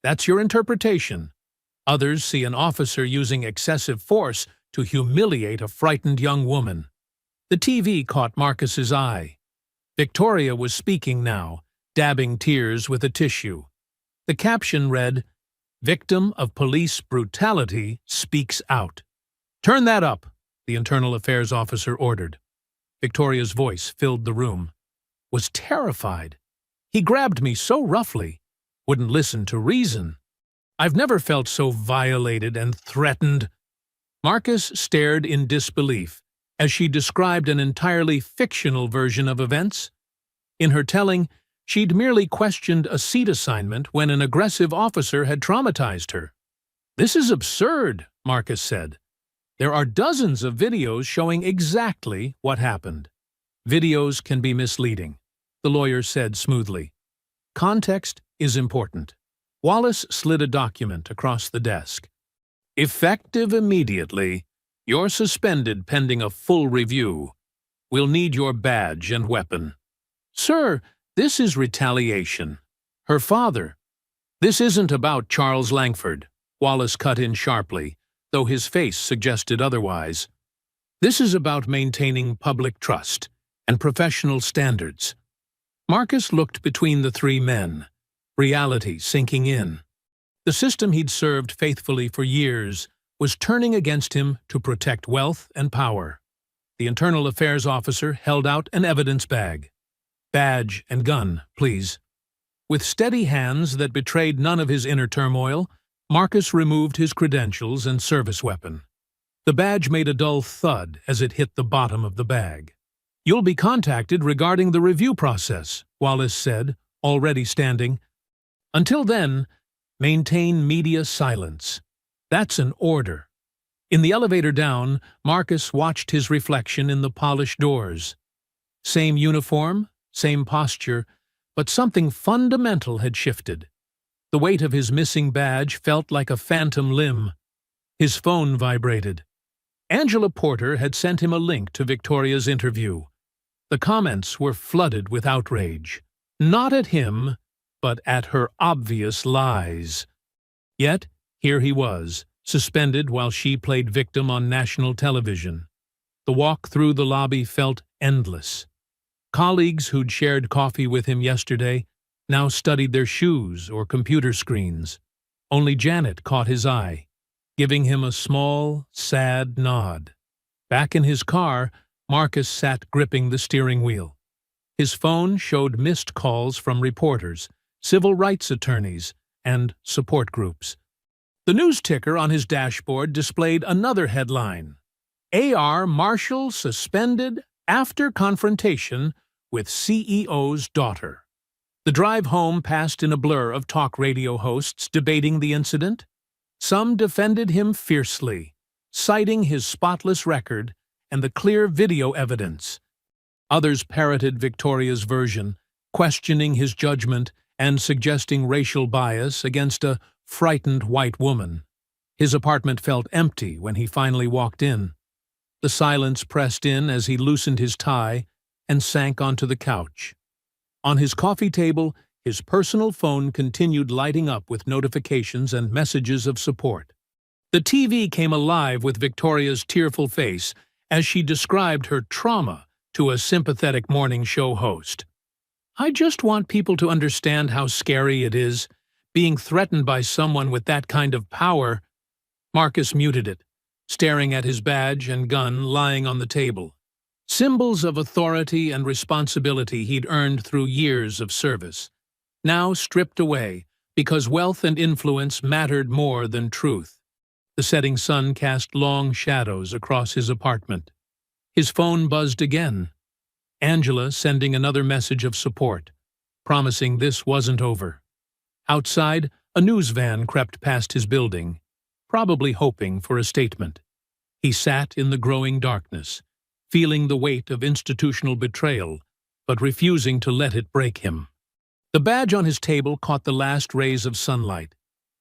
"That's your interpretation. Others see an officer using excessive force to humiliate a frightened young woman." The TV caught Marcus's eye. Victoria was speaking now, dabbing tears with a tissue. The caption read, "Victim of police brutality speaks out." "Turn that up," the Internal Affairs officer ordered. Victoria's voice filled the room. "Was terrified. He grabbed me so roughly. Wouldn't listen to reason. I've never felt so violated and threatened." Marcus stared in disbelief as she described an entirely fictional version of events. In her telling, she'd merely questioned a seat assignment when an aggressive officer had traumatized her. "This is absurd," Marcus said. There are dozens of videos showing exactly what happened. Videos can be misleading, the lawyer said smoothly. Context is important. Wallace slid a document across the desk. Effective immediately. You're suspended pending a full review. We'll need your badge and weapon. Sir, this is retaliation. Her father. This isn't about Charles Langford, Wallace cut in sharply, though his face suggested otherwise. This is about maintaining public trust and professional standards. Marcus looked between the three men, reality sinking in. The system he'd served faithfully for years was turning against him to protect wealth and power. The Internal Affairs officer held out an evidence bag. Badge and gun, please. With steady hands that betrayed none of his inner turmoil, Marcus removed his credentials and service weapon. The badge made a dull thud as it hit the bottom of the bag. You'll be contacted regarding the review process, Wallace said, already standing. Until then, maintain media silence. That's an order. In the elevator down, Marcus watched his reflection in the polished doors. Same uniform, same posture, but something fundamental had shifted. The weight of his missing badge felt like a phantom limb. His phone vibrated. Angela Porter had sent him a link to Victoria's interview. The comments were flooded with outrage. Not at him, but at her obvious lies. Yet, here he was, suspended while she played victim on national television. The walk through the lobby felt endless. Colleagues who'd shared coffee with him yesterday now studied their shoes or computer screens. Only Janet caught his eye, giving him a small, sad nod. Back in his car, Marcus sat gripping the steering wheel. His phone showed missed calls from reporters, civil rights attorneys, and support groups. The news ticker on his dashboard displayed another headline: A.R. Marshal suspended after confrontation with CEO's daughter. The drive home passed in a blur of talk radio hosts debating the incident. Some defended him fiercely, citing his spotless record and the clear video evidence. Others parroted Victoria's version, questioning his judgment and suggesting racial bias against a frightened white woman. His apartment felt empty when he finally walked in. The silence pressed in as he loosened his tie and sank onto the couch. On his coffee table, his personal phone continued lighting up with notifications and messages of support. The TV came alive with Victoria's tearful face as she described her trauma to a sympathetic morning show host. I just want people to understand how scary it is, being threatened by someone with that kind of power. Marcus muted it, staring at his badge and gun lying on the table. Symbols of authority and responsibility he'd earned through years of service, now stripped away because wealth and influence mattered more than truth. The setting sun cast long shadows across his apartment. His phone buzzed again. Angela sending another message of support, promising this wasn't over. Outside, a news van crept past his building, probably hoping for a statement. He sat in the growing darkness, feeling the weight of institutional betrayal, but refusing to let it break him. The badge on his table caught the last rays of sunlight,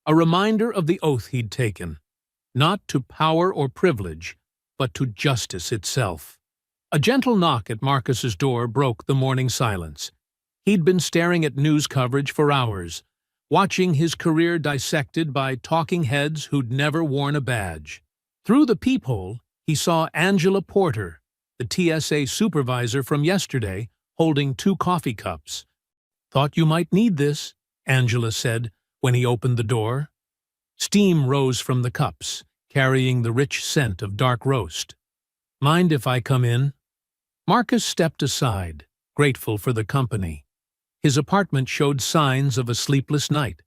a reminder of the oath he'd taken, not to power or privilege, but to justice itself. A gentle knock at Marcus's door broke the morning silence. He'd been staring at news coverage for hours, watching his career dissected by talking heads who'd never worn a badge. Through the peephole, he saw Angela Porter, the TSA supervisor from yesterday, holding 2 coffee cups. Thought you might need this, Angela said when he opened the door. Steam rose from the cups, carrying the rich scent of dark roast. Mind if I come in? Marcus stepped aside, grateful for the company. His apartment showed signs of a sleepless night.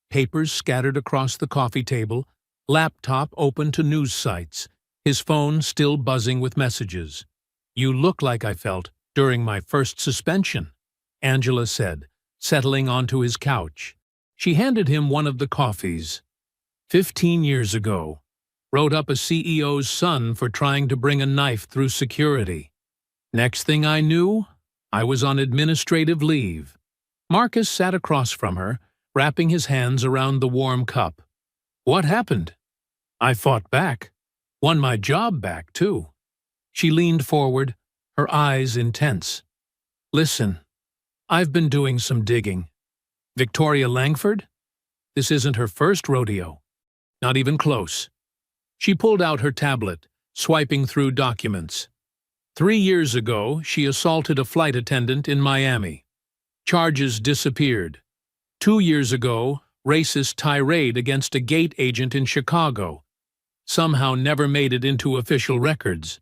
Papers scattered across the coffee table, laptop open to news sites, his phone still buzzing with messages. You look like I felt during my first suspension, Angela said, settling onto his couch. She handed him one of the coffees. 15 years ago. Wrote up a CEO's son for trying to bring a knife through security. Next thing I knew, I was on administrative leave. Marcus sat across from her, wrapping his hands around the warm cup. What happened? I fought back. Won my job back, too. She leaned forward, her eyes intense. Listen, I've been doing some digging. Victoria Langford? This isn't her first rodeo. Not even close. She pulled out her tablet, swiping through documents. 3 years ago, she assaulted a flight attendant in Miami. Charges disappeared. 2 years ago, racist tirade against a gate agent in Chicago. Somehow never made it into official records.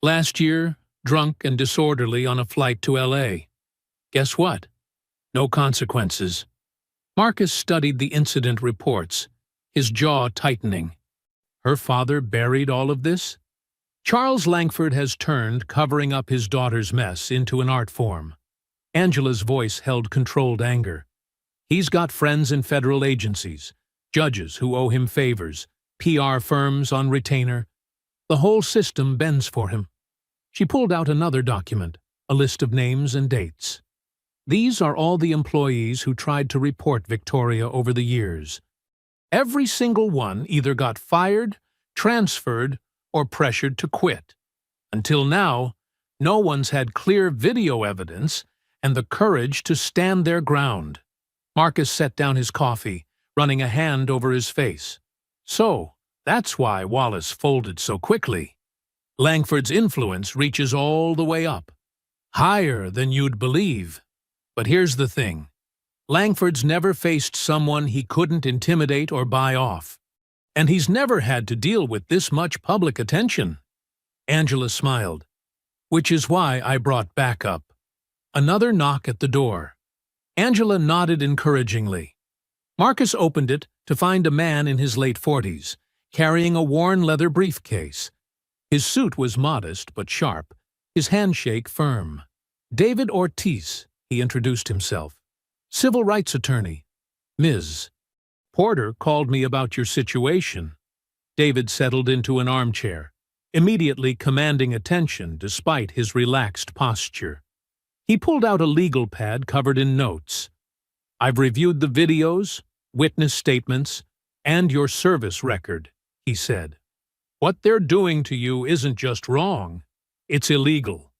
Last year, drunk and disorderly on a flight to LA. Guess what? No consequences. Marcus studied the incident reports, his jaw tightening. Her father buried all of this? Charles Langford has turned covering up his daughter's mess into an art form. Angela's voice held controlled anger. He's got friends in federal agencies, judges who owe him favors, PR firms on retainer. The whole system bends for him. She pulled out another document, a list of names and dates. These are all the employees who tried to report Victoria over the years. Every single one either got fired, transferred, or pressured to quit. Until now, no one's had clear video evidence and the courage to stand their ground. Marcus set down his coffee, running a hand over his face. So, that's why Wallace folded so quickly. Langford's influence reaches all the way up. Higher than you'd believe. But here's the thing. Langford's never faced someone he couldn't intimidate or buy off. And he's never had to deal with this much public attention. Angela smiled. Which is why I brought backup. Another knock at the door. Angela nodded encouragingly. Marcus opened it to find a man in his late 40s, carrying a worn leather briefcase. His suit was modest but sharp, his handshake firm. David Ortiz, he introduced himself. Civil rights attorney. Ms. Porter called me about your situation. David settled into an armchair, immediately commanding attention despite his relaxed posture. He pulled out a legal pad covered in notes. I've reviewed the videos, witness statements, and your service record, he said. What they're doing to you isn't just wrong, it's illegal.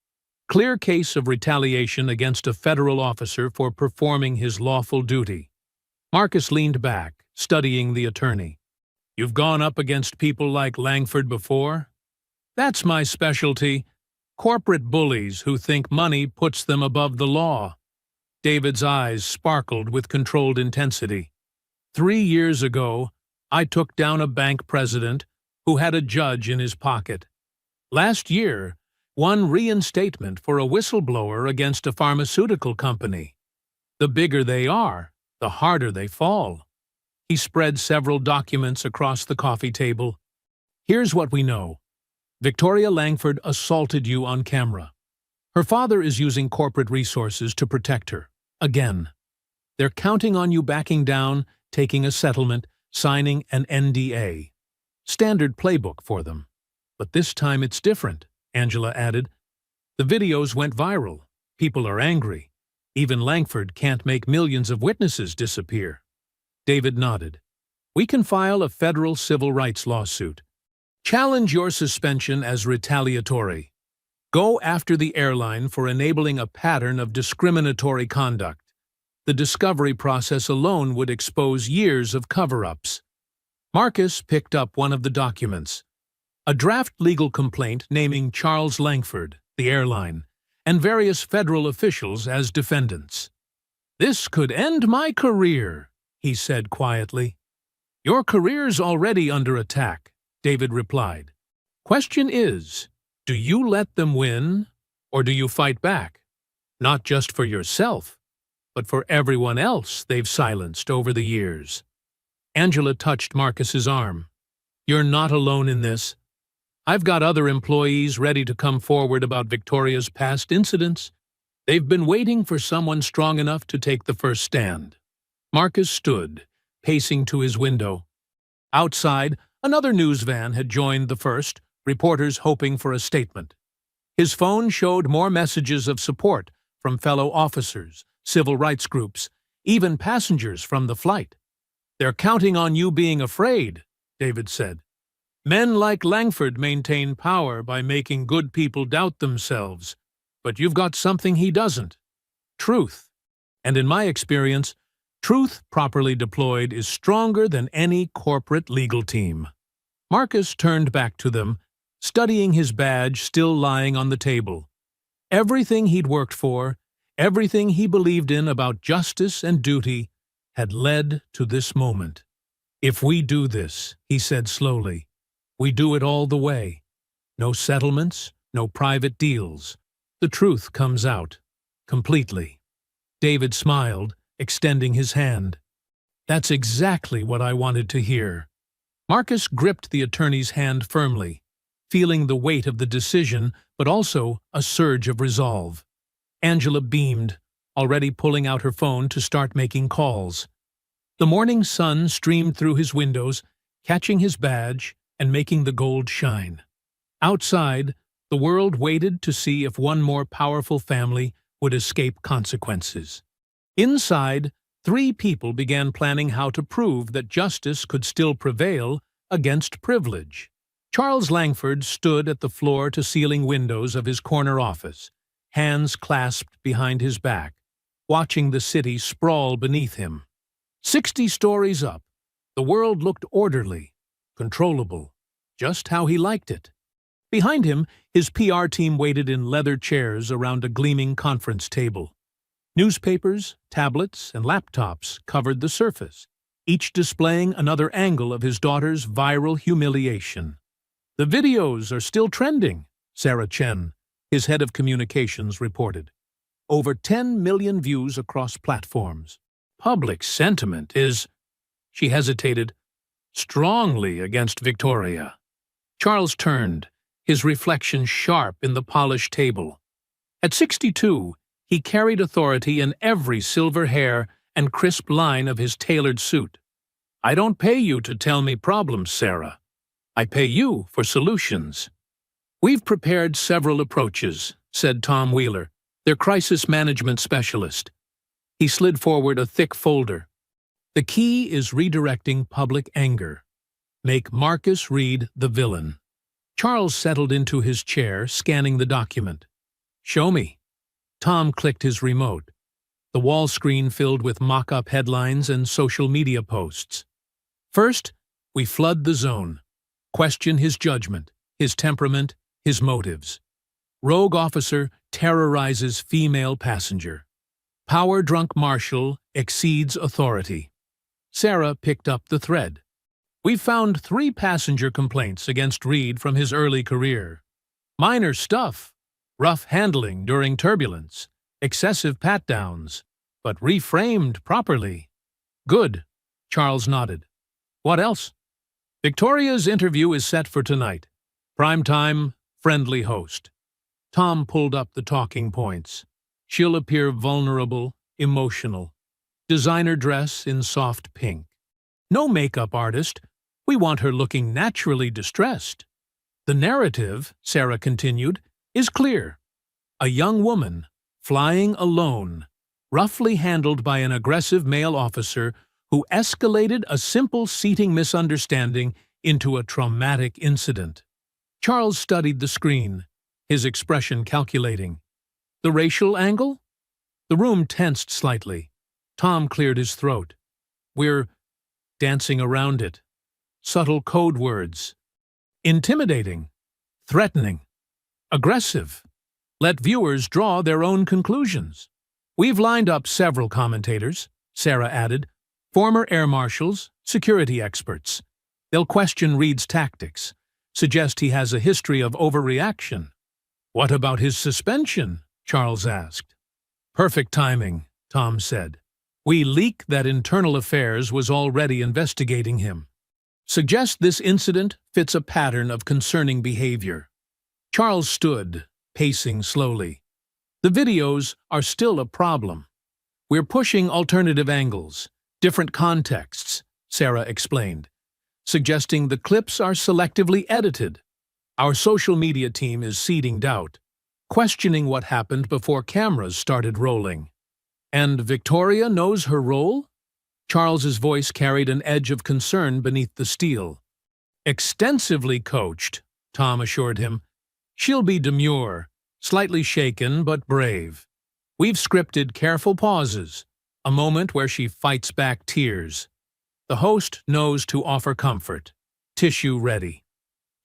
Clear case of retaliation against a federal officer for performing his lawful duty. Marcus leaned back, studying the attorney. You've gone up against people like Langford before? That's my specialty. Corporate bullies who think money puts them above the law. David's eyes sparkled with controlled intensity. 3 years ago, I took down a bank president who had a judge in his pocket. Last year, won reinstatement for a whistleblower against a pharmaceutical company. The bigger they are, the harder they fall. He spread several documents across the coffee table. Here's what we know. Victoria Langford assaulted you on camera. Her father is using corporate resources to protect her. Again. They're counting on you backing down, taking a settlement, signing an NDA. Standard playbook for them. But this time it's different, Angela added. The videos went viral. People are angry. Even Langford can't make millions of witnesses disappear. David nodded. We can file a federal civil rights lawsuit. Challenge your suspension as retaliatory. Go after the airline for enabling a pattern of discriminatory conduct. The discovery process alone would expose years of cover-ups. Marcus picked up one of the documents. A draft legal complaint naming Charles Langford, the airline, and various federal officials as defendants. This could end my career, he said quietly. Your career's already under attack, David replied. Question is, do you let them win, or do you fight back? Not just for yourself, but for everyone else they've silenced over the years. Angela touched Marcus's arm. You're not alone in this. I've got other employees ready to come forward about Victoria's past incidents. They've been waiting for someone strong enough to take the first stand. Marcus stood, pacing to his window. Outside, Another news van had joined the first, reporters hoping for a statement. His phone showed more messages of support from fellow officers, civil rights groups, even passengers from the flight. "They're counting on you being afraid," David said. "Men like Langford maintain power by making good people doubt themselves, but you've got something he doesn't: truth. And in my experience, truth properly deployed is stronger than any corporate legal team." Marcus turned back to them, studying his badge still lying on the table. Everything he'd worked for, everything he believed in about justice and duty, had led to this moment. "If we do this," he said slowly, "we do it all the way. No settlements, no private deals. The truth comes out, completely." David smiled, extending his hand. "That's exactly what I wanted to hear." Marcus gripped the attorney's hand firmly, feeling the weight of the decision, but also a surge of resolve. Angela beamed, already pulling out her phone to start making calls. The morning sun streamed through his windows, catching his badge and making the gold shine. Outside, the world waited to see if one more powerful family would escape consequences. Inside, 3 people began planning how to prove that justice could still prevail against privilege. Charles Langford stood at the floor-to-ceiling windows of his corner office, hands clasped behind his back, watching the city sprawl beneath him. 60 stories up, the world looked orderly, controllable, just how he liked it. Behind him, his PR team waited in leather chairs around a gleaming conference table. Newspapers, tablets, and laptops covered the surface, each displaying another angle of his daughter's viral humiliation. "The videos are still trending," Sarah Chen, his head of communications, reported. "Over 10 million views across platforms. Public sentiment is," she hesitated, "strongly against Victoria." Charles turned, his reflection sharp in the polished table. At 62, he carried authority in every silver hair and crisp line of his tailored suit. "I don't pay you to tell me problems, Sarah. I pay you for solutions." "We've prepared several approaches," said Tom Wheeler, their crisis management specialist. He slid forward a thick folder. "The key is redirecting public anger. Make Marcus Reed the villain." Charles settled into his chair, scanning the document. "Show me." Tom clicked his remote. The wall screen filled with mock-up headlines and social media posts. "First, we flood the zone. Question his judgment, his temperament, his motives. Rogue officer terrorizes female passenger. Power-drunk Marshal exceeds authority." Sarah picked up the thread. "We've found 3 passenger complaints against Reed from his early career. Minor stuff, rough handling during turbulence, excessive pat-downs, but reframed properly." "Good," Charles nodded. "What else?" "Victoria's interview is set for tonight. Prime time, friendly host." Tom pulled up the talking points. "She'll appear vulnerable, emotional. Designer dress in soft pink. No makeup artist. We want her looking naturally distressed. The narrative," Sarah continued, "is clear. A young woman, flying alone, roughly handled by an aggressive male officer who escalated a simple seating misunderstanding into a traumatic incident." Charles studied the screen, his expression calculating. "The racial angle?" The room tensed slightly. Tom cleared his throat. "We're dancing around it. Subtle code words. Intimidating, threatening, aggressive. Let viewers draw their own conclusions." "We've lined up several commentators," Sarah added, "former air marshals, security experts. They'll question Reed's tactics, suggest he has a history of overreaction." "What about his suspension?" Charles asked. "Perfect timing," Tom said. "We leak that Internal Affairs was already investigating him. Suggest this incident fits a pattern of concerning behavior." Charles stood, pacing slowly. "The videos are still a problem. We're pushing alternative angles, different contexts," Sarah explained. suggesting the clips are selectively edited. Our social media team is seeding doubt, questioning what happened before cameras started rolling. And Victoria knows her role? Charles's voice carried an edge of concern beneath the steel. Extensively coached, Tom assured him. She'll be demure, slightly shaken but brave. We've scripted careful pauses, a moment where she fights back tears. The host knows to offer comfort. Tissue ready.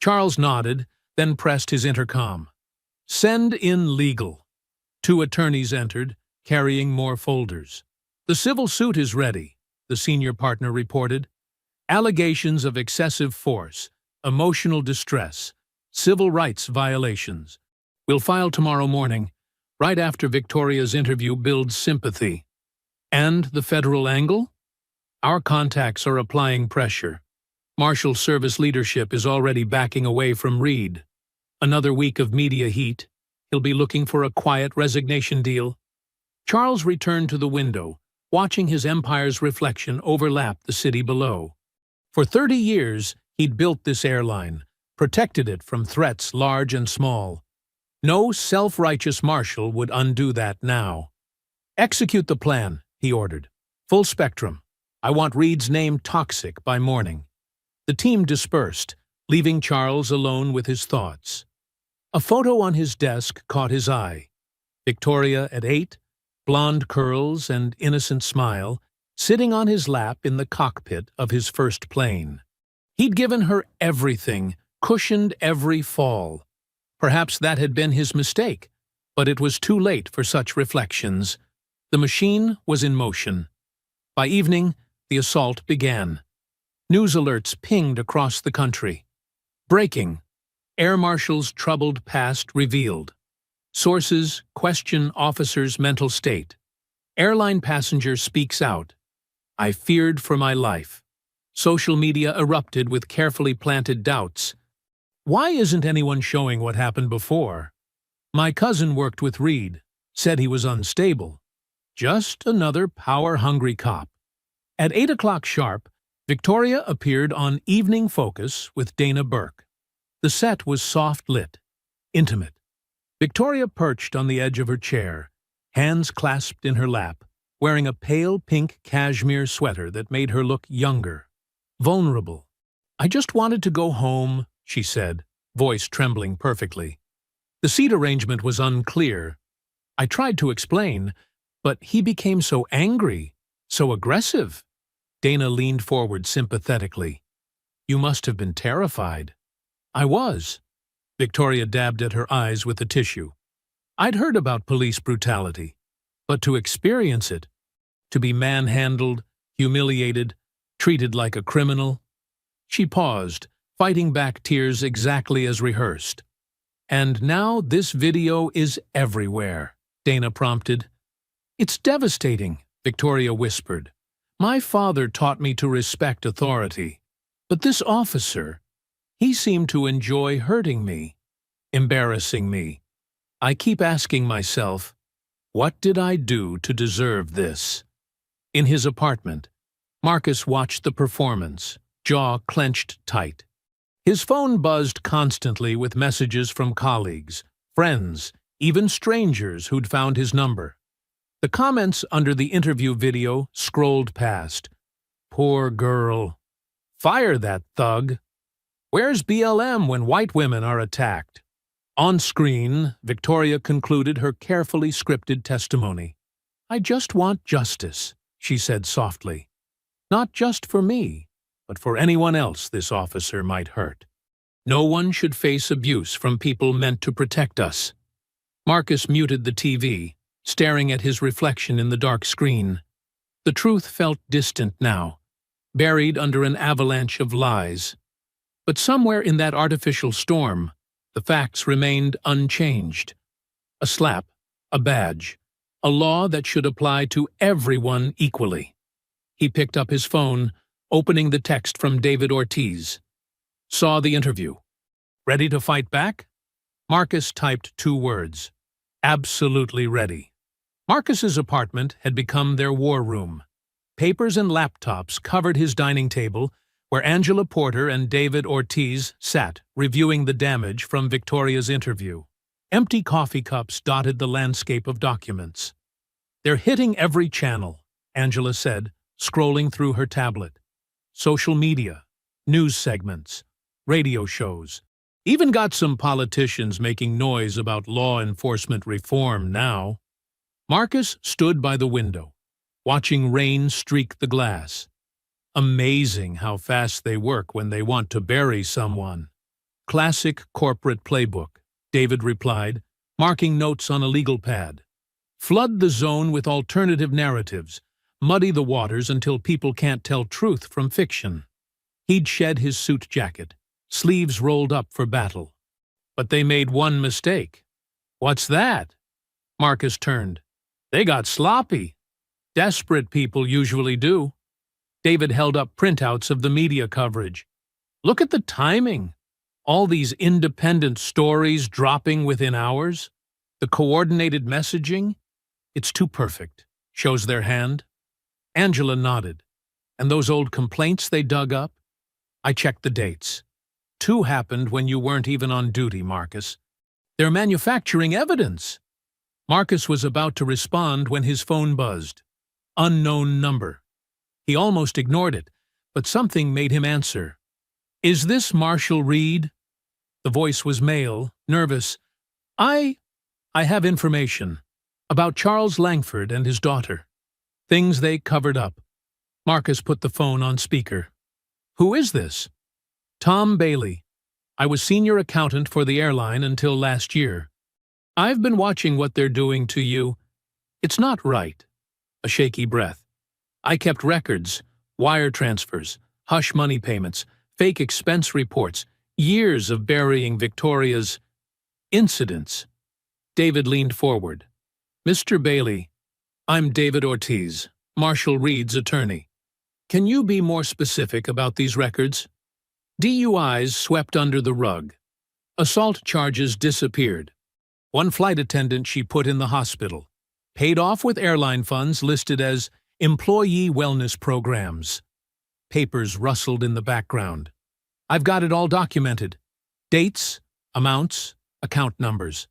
Charles nodded, then pressed his intercom. Send in legal. 2 attorneys entered, carrying more folders. The civil suit is ready, the senior partner reported. Allegations of excessive force, emotional distress, civil rights violations. We'll file tomorrow morning, right after Victoria's interview builds sympathy. And the federal angle? Our contacts are applying pressure. Marshal service leadership is already backing away from Reed. Another week of media heat. He'll be looking for a quiet resignation deal. Charles returned to the window, watching his empire's reflection overlap the city below. For 30 years, he'd built this airline, protected it from threats large and small. No self-righteous marshal would undo that now. Execute the plan, he ordered. Full spectrum. I want Reed's name toxic by morning. The team dispersed, leaving Charles alone with his thoughts. A photo on his desk caught his eye. Victoria at 8, blonde curls and innocent smile, sitting on his lap in the cockpit of his first plane. He'd given her everything, cushioned every fall. Perhaps that had been his mistake, but it was too late for such reflections. The machine was in motion. By evening, the assault began. News alerts pinged across the country. Breaking. Air Marshal's troubled past revealed. Sources question officer's mental state. Airline passenger speaks out. I feared for my life. Social media erupted with carefully planted doubts. Why isn't anyone showing what happened before? My cousin worked with Reed, said he was unstable. Just another power-hungry cop. At 8 o'clock sharp, Victoria appeared on Evening Focus with Dana Burke. The set was soft-lit, intimate. Victoria perched on the edge of her chair, hands clasped in her lap, wearing a pale pink cashmere sweater that made her look younger, vulnerable. I just wanted to go home, she said, voice trembling perfectly. The seat arrangement was unclear. I tried to explain, but he became so angry, so aggressive. Dana leaned forward sympathetically. You must have been terrified. I was. Victoria dabbed at her eyes with the tissue. I'd heard about police brutality, but to experience it, to be manhandled, humiliated, treated like a criminal. She paused, fighting back tears exactly as rehearsed. And now this video is everywhere, Dana prompted. It's devastating, Victoria whispered. My father taught me to respect authority, but this officer, he seemed to enjoy hurting me, embarrassing me. I keep asking myself, what did I do to deserve this? In his apartment, Marcus watched the performance, jaw clenched tight. His phone buzzed constantly with messages from colleagues, friends, even strangers who'd found his number. The comments under the interview video scrolled past. Poor girl. Fire that thug. Where's BLM when white women are attacked? On screen, Victoria concluded her carefully scripted testimony. I just want justice, she said softly. Not just for me, but for anyone else this officer might hurt. No one should face abuse from people meant to protect us. Marcus muted the TV, staring at his reflection in the dark screen. The truth felt distant now, buried under an avalanche of lies. But somewhere in that artificial storm, the facts remained unchanged. A slap, a badge, a law that should apply to everyone equally. He picked up his phone, opening the text from David Ortiz. Saw the interview. Ready to fight back? Marcus typed 2 words. Absolutely ready. Marcus's apartment had become their war room. Papers and laptops covered his dining table, where Angela Porter and David Ortiz sat, reviewing the damage from Victoria's interview. Empty coffee cups dotted the landscape of documents. "They're hitting every channel," Angela said, scrolling through her tablet. "Social media, news segments, radio shows. Even got some politicians making noise about law enforcement reform now." Marcus stood by the window, watching rain streak the glass. "Amazing how fast they work when they want to bury someone." "Classic corporate playbook," David replied, marking notes on a legal pad. "Flood the zone with alternative narratives, muddy the waters until people can't tell truth from fiction." He'd shed his suit jacket, sleeves rolled up for battle. But they made one mistake. "What's that?" Marcus turned. "They got sloppy. Desperate people usually do." David held up printouts of the media coverage. "Look at the timing. All these independent stories dropping within hours. The coordinated messaging. It's too perfect." "Shows their hand." Angela nodded. "And those old complaints they dug up?" "I checked the dates. 2 happened when you weren't even on duty, Marcus. They're manufacturing evidence." Marcus was about to respond when his phone buzzed. Unknown number. He almost ignored it, but something made him answer. "Is this Marshal Reed?" The voice was male, nervous. I have information about Charles Langford and his daughter. Things they covered up." Marcus put the phone on speaker. "Who is this?" "Tom Bailey. I was senior accountant for the airline until last year. I've been watching what they're doing to you. It's not right." A shaky breath. "I kept records, wire transfers, hush money payments, fake expense reports, years of burying Victoria's incidents." David leaned forward. "Mr. Bailey, I'm David Ortiz, Marshal Reed's attorney. Can you be more specific about these records?" DUIs swept under the rug. Assault charges disappeared. One flight attendant she put in the hospital. Paid off with airline funds listed as employee wellness programs. Papers rustled in the background. "I've got it all documented. Dates, amounts, account numbers."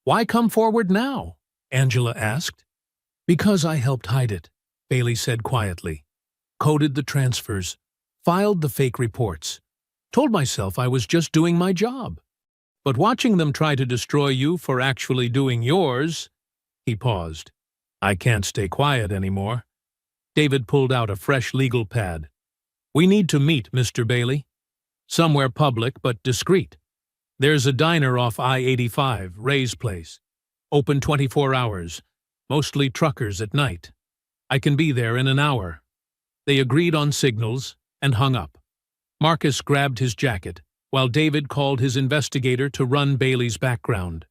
"Why come forward now?" Angela asked. "Because I helped hide it," Bailey said quietly. "Coded the transfers, filed the fake reports. Told myself I was just doing my job. But watching them try to destroy you for actually doing yours—" He paused. "I can't stay quiet anymore." David pulled out a fresh legal pad. "We need to meet, Mr. Bailey. Somewhere public but discreet. There's a diner off I-85, Ray's Place. Open 24 hours, mostly truckers at night. I can be there in an hour." They agreed on signals and hung up. Marcus grabbed his jacket, while David called his investigator to run Bailey's background.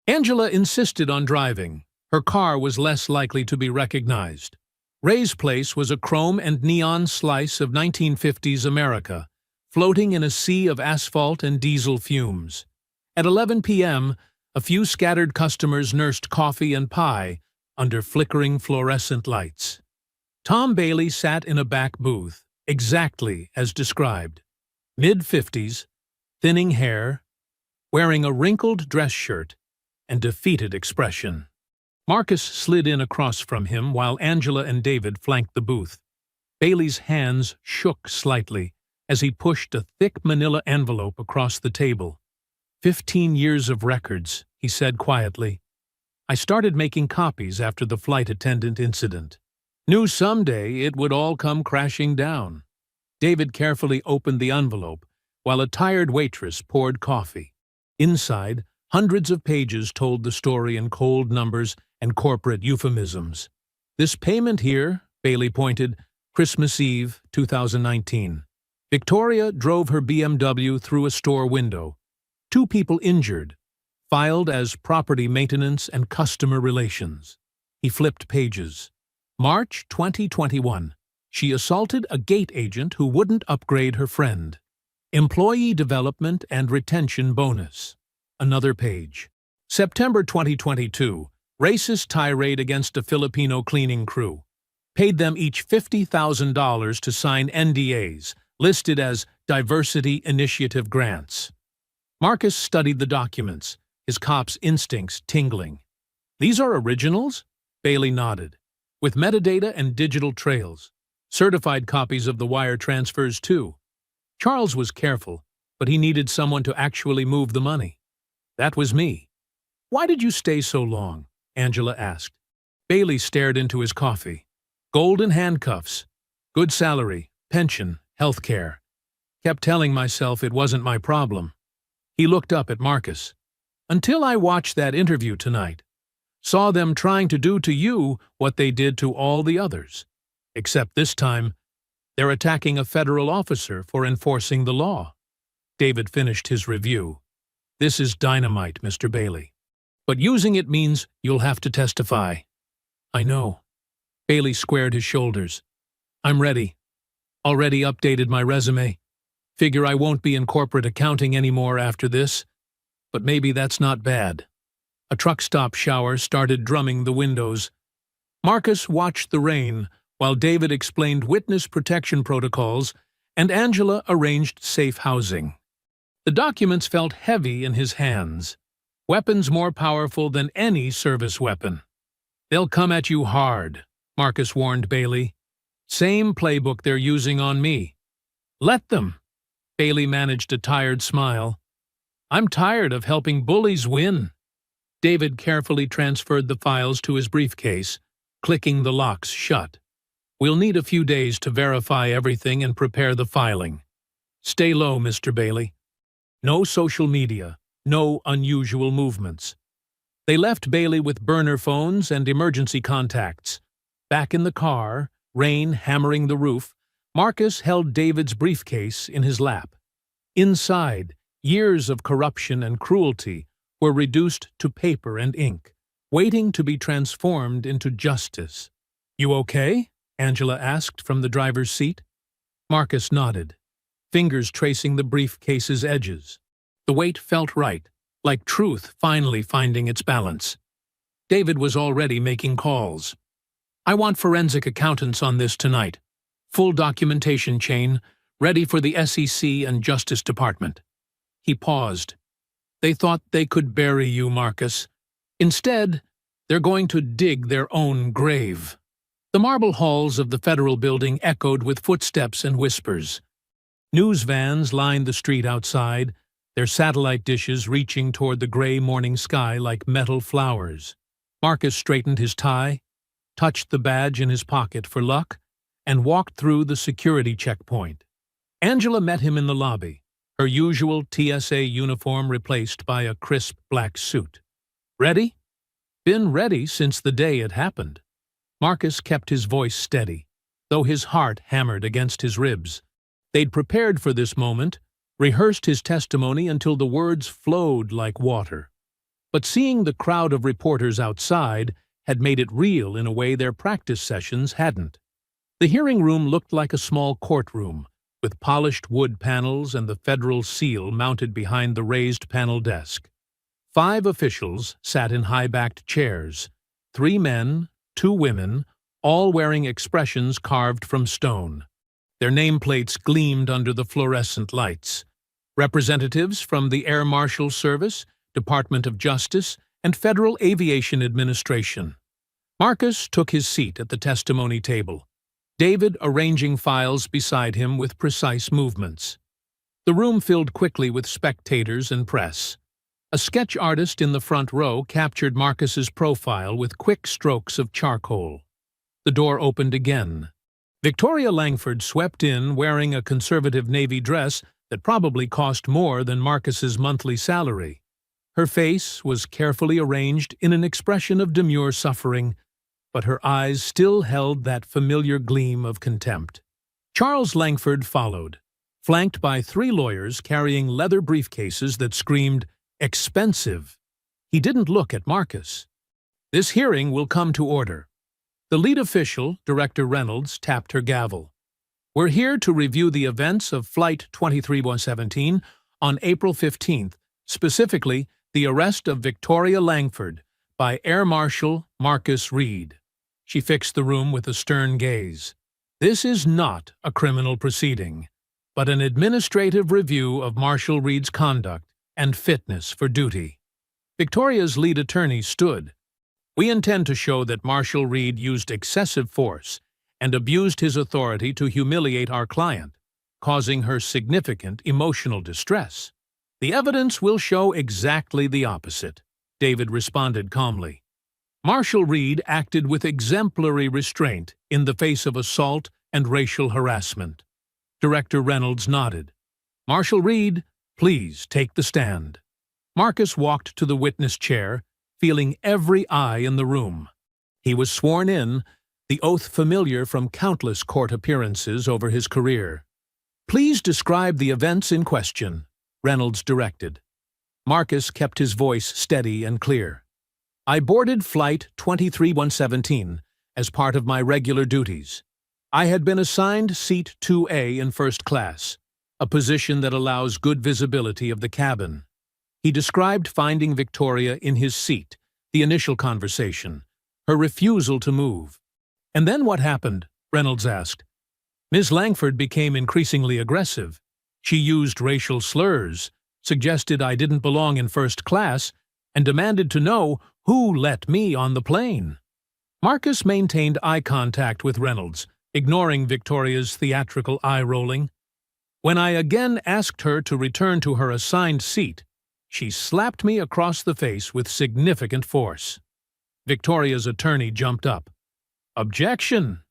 Angela insisted on driving. Her car was less likely to be recognized. Ray's Place was a chrome and neon slice of 1950s America, floating in a sea of asphalt and diesel fumes. At 11 p.m., a few scattered customers nursed coffee and pie under flickering fluorescent lights. Tom Bailey sat in a back booth, exactly as described. Mid-50s, thinning hair, wearing a wrinkled dress shirt, and defeated expression. Marcus slid in across from him while Angela and David flanked the booth. Bailey's hands shook slightly as he pushed a thick manila envelope across the table. 15 years of records, he said quietly. "I started making copies after the flight attendant incident. Knew someday it would all come crashing down." David carefully opened the envelope while a tired waitress poured coffee. Inside, hundreds of pages told the story in cold numbers and corporate euphemisms. "This payment here," Bailey pointed, "Christmas Eve, 2019. Victoria drove her BMW through a store window. 2 people injured. Filed as property maintenance and customer relations." He flipped pages. "March 2021. She assaulted a gate agent who wouldn't upgrade her friend. Employee development and retention bonus." Another page. September 2022. Racist tirade against a Filipino cleaning crew. Paid them each $50,000 to sign NDAs, listed as Diversity Initiative grants. Marcus studied the documents, his cop's instincts tingling. "These are originals?" Bailey nodded. "With metadata and digital trails. Certified copies of the wire transfers, too." Charles was careful, but he needed someone to actually move the money. "That was me." "Why did you stay so long?" Angela asked. Bailey stared into his coffee. "Golden handcuffs. Good salary, pension, health care. Kept telling myself it wasn't my problem." He looked up at Marcus. "Until I watched that interview tonight. Saw them trying to do to you what they did to all the others. Except this time, they're attacking a federal officer for enforcing the law." David finished his review. "This is dynamite, Mr. Bailey. But using it means you'll have to testify." "I know." Bailey squared his shoulders. "I'm ready. Already updated my resume. Figure I won't be in corporate accounting anymore after this. But maybe that's not bad." A truck stop shower started drumming the windows. Marcus watched the rain while David explained witness protection protocols and Angela arranged safe housing. The documents felt heavy in his hands, weapons more powerful than any service weapon. "They'll come at you hard," Marcus warned Bailey. "Same playbook they're using on me." "Let them." Bailey managed a tired smile. "I'm tired of helping bullies win." David carefully transferred the files to his briefcase, clicking the locks shut. "We'll need a few days to verify everything and prepare the filing. Stay low, Mr. Bailey. No social media, no unusual movements." They left Bailey with burner phones and emergency contacts. Back in the car, rain hammering the roof, Marcus held David's briefcase in his lap. Inside, years of corruption and cruelty were reduced to paper and ink, waiting to be transformed into justice. "You okay?" Angela asked from the driver's seat. Marcus nodded, fingers tracing the briefcase's edges. The weight felt right, like truth finally finding its balance. David was already making calls. "I want forensic accountants on this tonight. Full documentation chain, ready for the SEC and Justice Department." He paused. "They thought they could bury you, Marcus. Instead, they're going to dig their own grave." The marble halls of the federal building echoed with footsteps and whispers. News vans lined the street outside, their satellite dishes reaching toward the gray morning sky like metal flowers. Marcus straightened his tie, touched the badge in his pocket for luck, and walked through the security checkpoint. Angela met him in the lobby, her usual TSA uniform replaced by a crisp black suit. "Ready?" "Been ready since the day it happened." Marcus kept his voice steady, though his heart hammered against his ribs. They'd prepared for this moment, rehearsed his testimony until the words flowed like water. But seeing the crowd of reporters outside had made it real in a way their practice sessions hadn't. The hearing room looked like a small courtroom, with polished wood panels and the federal seal mounted behind the raised panel desk. 5 officials sat in high-backed chairs, 3 men, 2 women, all wearing expressions carved from stone. Their nameplates gleamed under the fluorescent lights. Representatives from the Air Marshal Service, Department of Justice, and Federal Aviation Administration. Marcus took his seat at the testimony table, David arranging files beside him with precise movements. The room filled quickly with spectators and press. A sketch artist in the front row captured Marcus's profile with quick strokes of charcoal. The door opened again. Victoria Langford swept in wearing a conservative navy dress that probably cost more than Marcus's monthly salary. Her face was carefully arranged in an expression of demure suffering, but her eyes still held that familiar gleam of contempt. Charles Langford followed, flanked by 3 lawyers carrying leather briefcases that screamed, "Expensive." He didn't look at Marcus. "This hearing will come to order." The lead official, Director Reynolds, tapped her gavel. "We're here to review the events of Flight 23-117 on April 15th, specifically the arrest of Victoria Langford by Air Marshal Marcus Reed." She fixed the room with a stern gaze. "This is not a criminal proceeding. but an administrative review of Marshal Reed's conduct and fitness for duty. Victoria's lead attorney stood. We intend to show that Marshal Reed used excessive force and abused his authority to humiliate our client, causing her significant emotional distress. The evidence will show exactly the opposite, David responded calmly. Marshal Reed acted with exemplary restraint in the face of assault and racial harassment. Director Reynolds nodded. Marshal Reed, please take the stand. Marcus walked to the witness chair, feeling every eye in the room. He was sworn in, the oath familiar from countless court appearances over his career. Please describe the events in question, Reynolds directed. Marcus kept his voice steady and clear. I boarded Flight 23117 as part of my regular duties. I had been assigned Seat 2A in first class, a position that allows good visibility of the cabin. He described finding Victoria in his seat, the initial conversation, her refusal to move. And then what happened? Reynolds asked. Ms. Langford became increasingly aggressive. She used racial slurs, suggested I didn't belong in first class, and demanded to know who let me on the plane. Marcus maintained eye contact with Reynolds, ignoring Victoria's theatrical eye-rolling. When I again asked her to return to her assigned seat, she slapped me across the face with significant force. Victoria's attorney jumped up. Objection!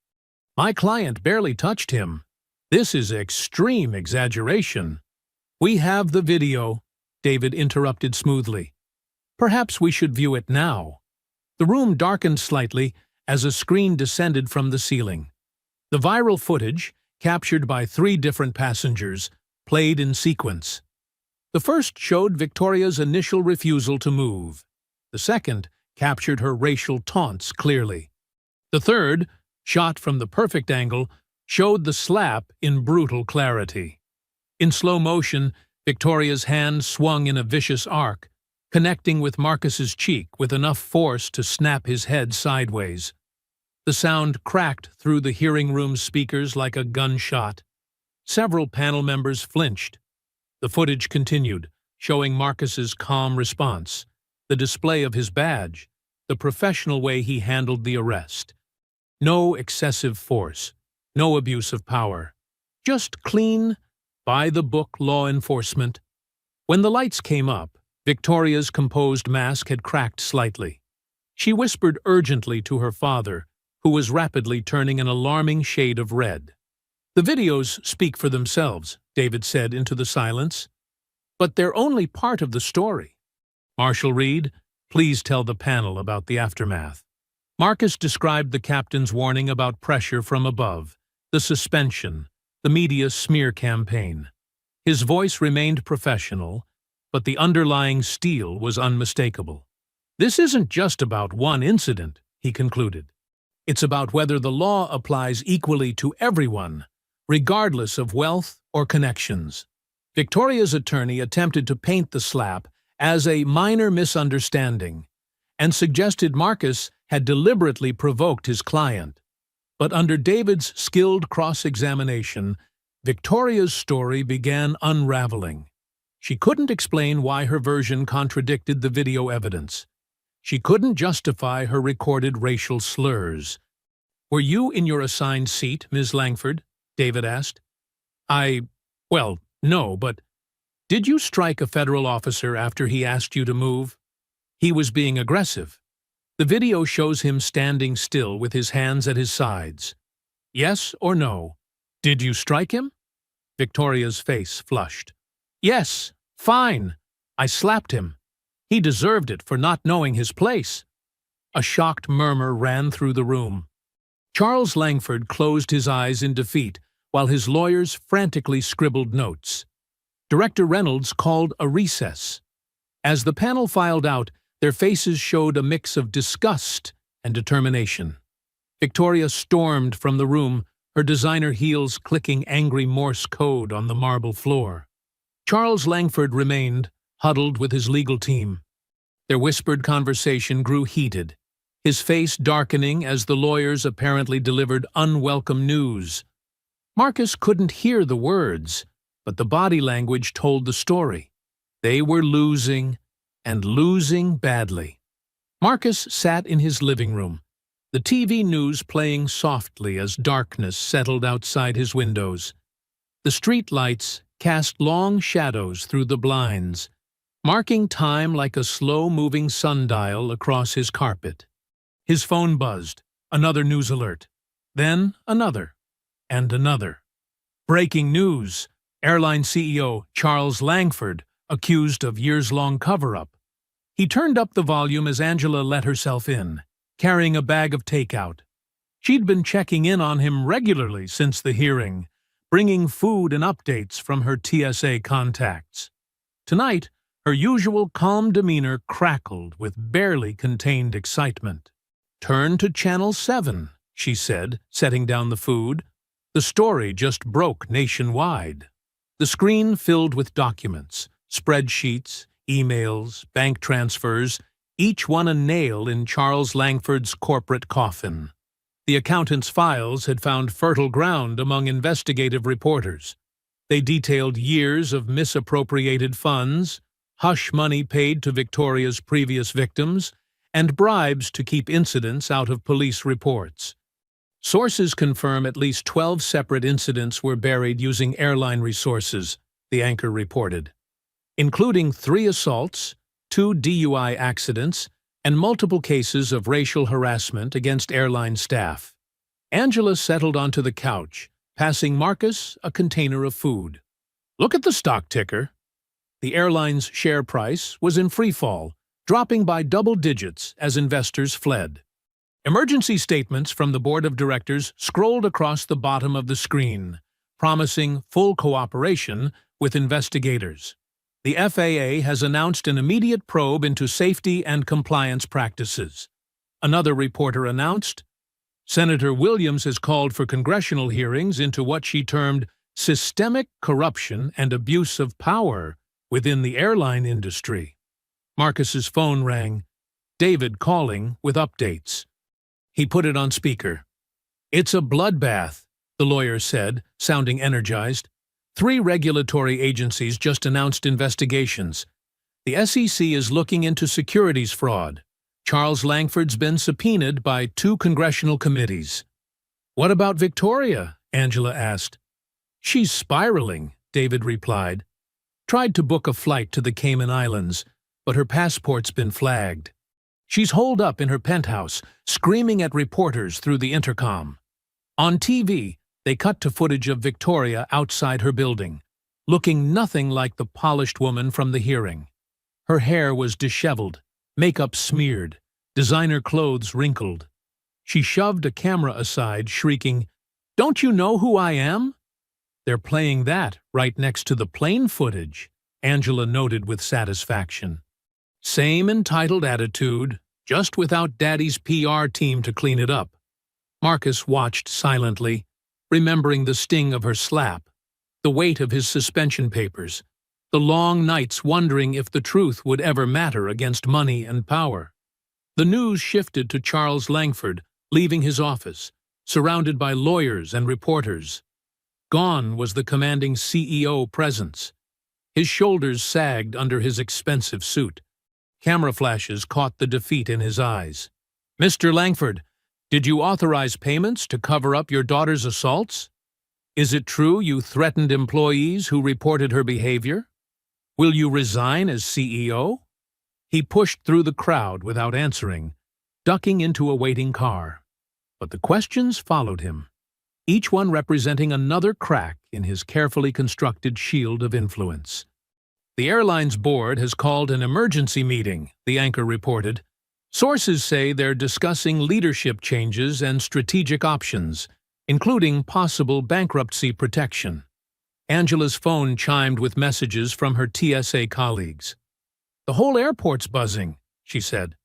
My client barely touched him. This is extreme exaggeration. We have the video, David interrupted smoothly. Perhaps we should view it now. The room darkened slightly as a screen descended from the ceiling. The viral footage, captured by 3 different passengers, played in sequence. The first showed Victoria's initial refusal to move. The second captured her racial taunts clearly. The third, shot from the perfect angle, showed the slap in brutal clarity. In slow motion, Victoria's hand swung in a vicious arc, connecting with Marcus's cheek with enough force to snap his head sideways. The sound cracked through the hearing room speakers like a gunshot. Several panel members flinched. The footage continued, showing Marcus's calm response, the display of his badge, the professional way he handled the arrest. No excessive force, no abuse of power. Just clean, by-the-book law enforcement. When the lights came up, Victoria's composed mask had cracked slightly. She whispered urgently to her father, who was rapidly turning an alarming shade of red. The videos speak for themselves, David said into the silence. But they're only part of the story. Marshal Reed, please tell the panel about the aftermath. Marcus described the captain's warning about pressure from above, the suspension, the media smear campaign. His voice remained professional, but the underlying steel was unmistakable. This isn't just about one incident, he concluded. It's about whether the law applies equally to everyone, regardless of wealth or connections. Victoria's attorney attempted to paint the slap as a minor misunderstanding and suggested Marcus had deliberately provoked his client. But under David's skilled cross-examination, Victoria's story began unraveling. She couldn't explain why her version contradicted the video evidence. She couldn't justify her recorded racial slurs. Were you in your assigned seat, Ms. Langford? David asked. Well, no, but did you strike a federal officer after he asked you to move? He was being aggressive. The video shows him standing still with his hands at his sides. Yes or no? Did you strike him? Victoria's face flushed. Yes, fine. I slapped him. He deserved it for not knowing his place. A shocked murmur ran through the room. Charles Langford closed his eyes in defeat while his lawyers frantically scribbled notes. Director Reynolds called a recess. As the panel filed out, their faces showed a mix of disgust and determination. Victoria stormed from the room, her designer heels clicking angry Morse code on the marble floor. Charles Langford remained, huddled with his legal team. Their whispered conversation grew heated, his face darkening as the lawyers apparently delivered unwelcome news. Marcus couldn't hear the words, but the body language told the story. They were losing, and losing badly. Marcus sat in his living room, the TV news playing softly as darkness settled outside his windows. The street lights cast long shadows through the blinds, marking time like a slow-moving sundial across his carpet. His phone buzzed, another news alert, then another, and another. Breaking news! Airline CEO Charles Langford accused of years-long cover-up. He turned up the volume as Angela let herself in, carrying a bag of takeout. She'd been checking in on him regularly since the hearing, bringing food and updates from her TSA contacts. Tonight, her usual calm demeanor crackled with barely contained excitement. "Turn to Channel 7, she said, setting down the food. The story just broke nationwide. The screen filled with documents, spreadsheets, emails, bank transfers, each one a nail in Charles Langford's corporate coffin. The accountant's files had found fertile ground among investigative reporters. They detailed years of misappropriated funds, hush money paid to Victoria's previous victims, and bribes to keep incidents out of police reports. Sources confirm at least 12 separate incidents were buried using airline resources, the anchor reported, including 3 assaults, 2 DUI accidents, and multiple cases of racial harassment against airline staff. Angela settled onto the couch, passing Marcus a container of food. "Look at the stock ticker." The airline's share price was in freefall, dropping by double digits as investors fled. Emergency statements from the board of directors scrolled across the bottom of the screen, promising full cooperation with investigators. The FAA has announced an immediate probe into safety and compliance practices. Another reporter announced, Senator Williams has called for congressional hearings into what she termed systemic corruption and abuse of power within the airline industry. Marcus's phone rang, David calling with updates. He put it on speaker. "It's a bloodbath," the lawyer said, sounding energized. 3 regulatory agencies just announced investigations. The SEC is looking into securities fraud. Charles Langford's been subpoenaed by 2 congressional committees. "What about Victoria?" Angela asked. "She's spiraling," David replied. "Tried to book a flight to the Cayman Islands, but her passport's been flagged. She's holed up in her penthouse, screaming at reporters through the intercom." On TV, they cut to footage of Victoria outside her building, looking nothing like the polished woman from the hearing. Her hair was disheveled, makeup smeared, designer clothes wrinkled. She shoved a camera aside, shrieking, "Don't you know who I am?" "They're playing that right next to the plane footage," Angela noted with satisfaction. Same entitled attitude, just without Daddy's PR team to clean it up. Marcus watched silently, remembering the sting of her slap, the weight of his suspension papers, the long nights wondering if the truth would ever matter against money and power. The news shifted to Charles Langford, leaving his office, surrounded by lawyers and reporters. Gone was the commanding CEO presence. His shoulders sagged under his expensive suit. Camera flashes caught the defeat in his eyes. "Mr. Langford, did you authorize payments to cover up your daughter's assaults? Is it true you threatened employees who reported her behavior? Will you resign as CEO?" He pushed through the crowd without answering, ducking into a waiting car. But the questions followed him, each one representing another crack in his carefully constructed shield of influence. "The airline's board has called an emergency meeting," the anchor reported. "Sources say they're discussing leadership changes and strategic options, including possible bankruptcy protection." Angela's phone chimed with messages from her TSA colleagues. "The whole airport's buzzing," she said.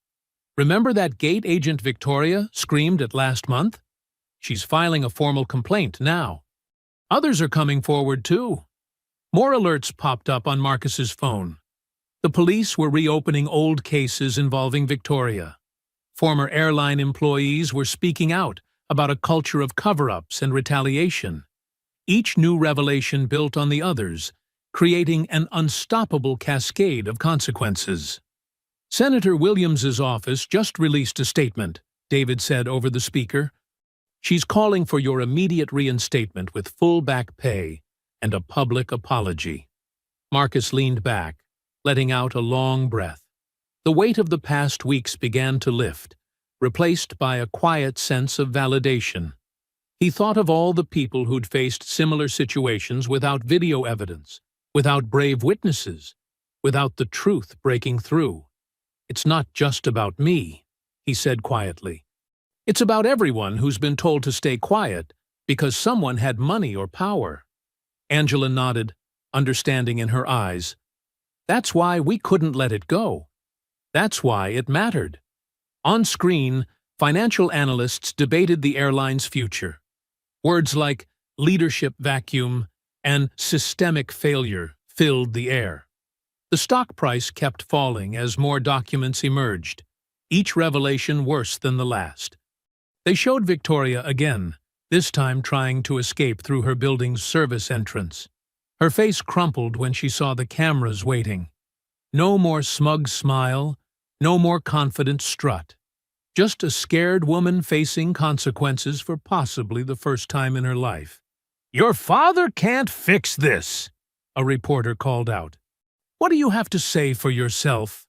"Remember that gate agent Victoria screamed at last month? She's filing a formal complaint now. Others are coming forward too." More alerts popped up on Marcus's phone. The police were reopening old cases involving Victoria. Former airline employees were speaking out about a culture of cover-ups and retaliation. Each new revelation built on the others, creating an unstoppable cascade of consequences. Senator Williams's office just released a statement, David said over the speaker. She's calling for your immediate reinstatement with full back pay and a public apology. Marcus leaned back, letting out a long breath. The weight of the past weeks began to lift, replaced by a quiet sense of validation. He thought of all the people who'd faced similar situations without video evidence, without brave witnesses, without the truth breaking through. It's not just about me, he said quietly. It's about everyone who's been told to stay quiet because someone had money or power. Angela nodded, understanding in her eyes. That's why we couldn't let it go. That's why it mattered. On screen, financial analysts debated the airline's future. Words like leadership vacuum and systemic failure filled the air. The stock price kept falling as more documents emerged, each revelation worse than the last. They showed Victoria again, this time trying to escape through her building's service entrance. Her face crumpled when she saw the cameras waiting. No more smug smile, no more confident strut. Just a scared woman facing consequences for possibly the first time in her life. "Your father can't fix this," a reporter called out. "What do you have to say for yourself?"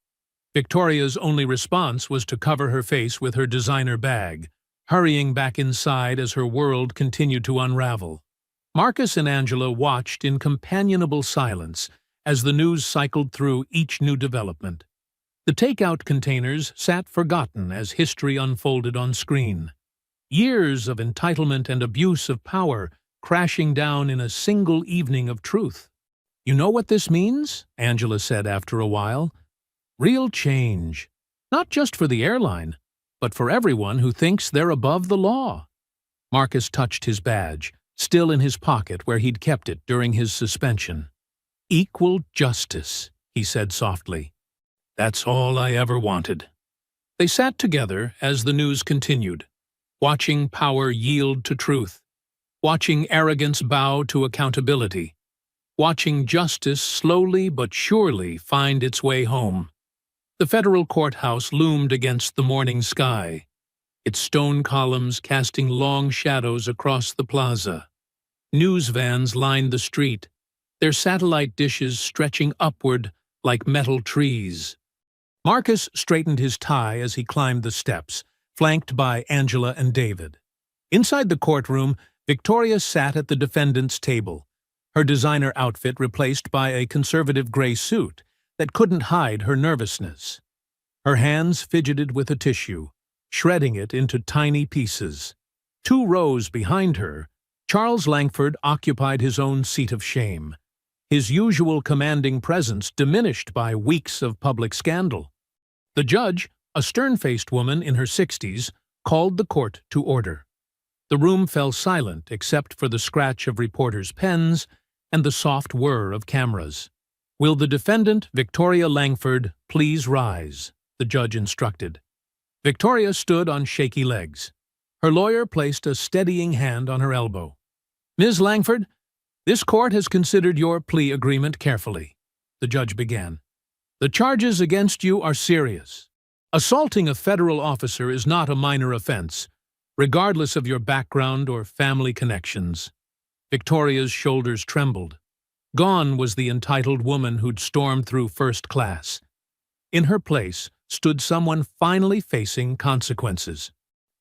Victoria's only response was to cover her face with her designer bag, hurrying back inside as her world continued to unravel. Marcus and Angela watched in companionable silence as the news cycled through each new development. The takeout containers sat forgotten as history unfolded on screen. Years of entitlement and abuse of power crashing down in a single evening of truth. "You know what this means?" Angela said after a while. "Real change. Not just for the airline, but for everyone who thinks they're above the law." Marcus touched his badge, still in his pocket where he'd kept it during his suspension. "Equal justice," he said softly. "That's all I ever wanted." They sat together as the news continued, watching power yield to truth, watching arrogance bow to accountability, watching justice slowly but surely find its way home. The federal courthouse loomed against the morning sky, its stone columns casting long shadows across the plaza. News vans lined the street, their satellite dishes stretching upward like metal trees. Marcus straightened his tie as he climbed the steps, flanked by Angela and David. Inside the courtroom, Victoria sat at the defendant's table, her designer outfit replaced by a conservative gray suit that couldn't hide her nervousness. Her hands fidgeted with a tissue, shredding it into tiny pieces. 2 rows behind her, Charles Langford occupied his own seat of shame, his usual commanding presence diminished by weeks of public scandal. The judge, a stern-faced woman in her 60s, called the court to order. The room fell silent except for the scratch of reporters' pens and the soft whir of cameras. "Will the defendant, Victoria Langford, please rise?" the judge instructed. Victoria stood on shaky legs. Her lawyer placed a steadying hand on her elbow. "Ms. Langford, this court has considered your plea agreement carefully," the judge began. "The charges against you are serious. Assaulting a federal officer is not a minor offense, regardless of your background or family connections." Victoria's shoulders trembled. Gone was the entitled woman who'd stormed through first class. In her place stood someone finally facing consequences.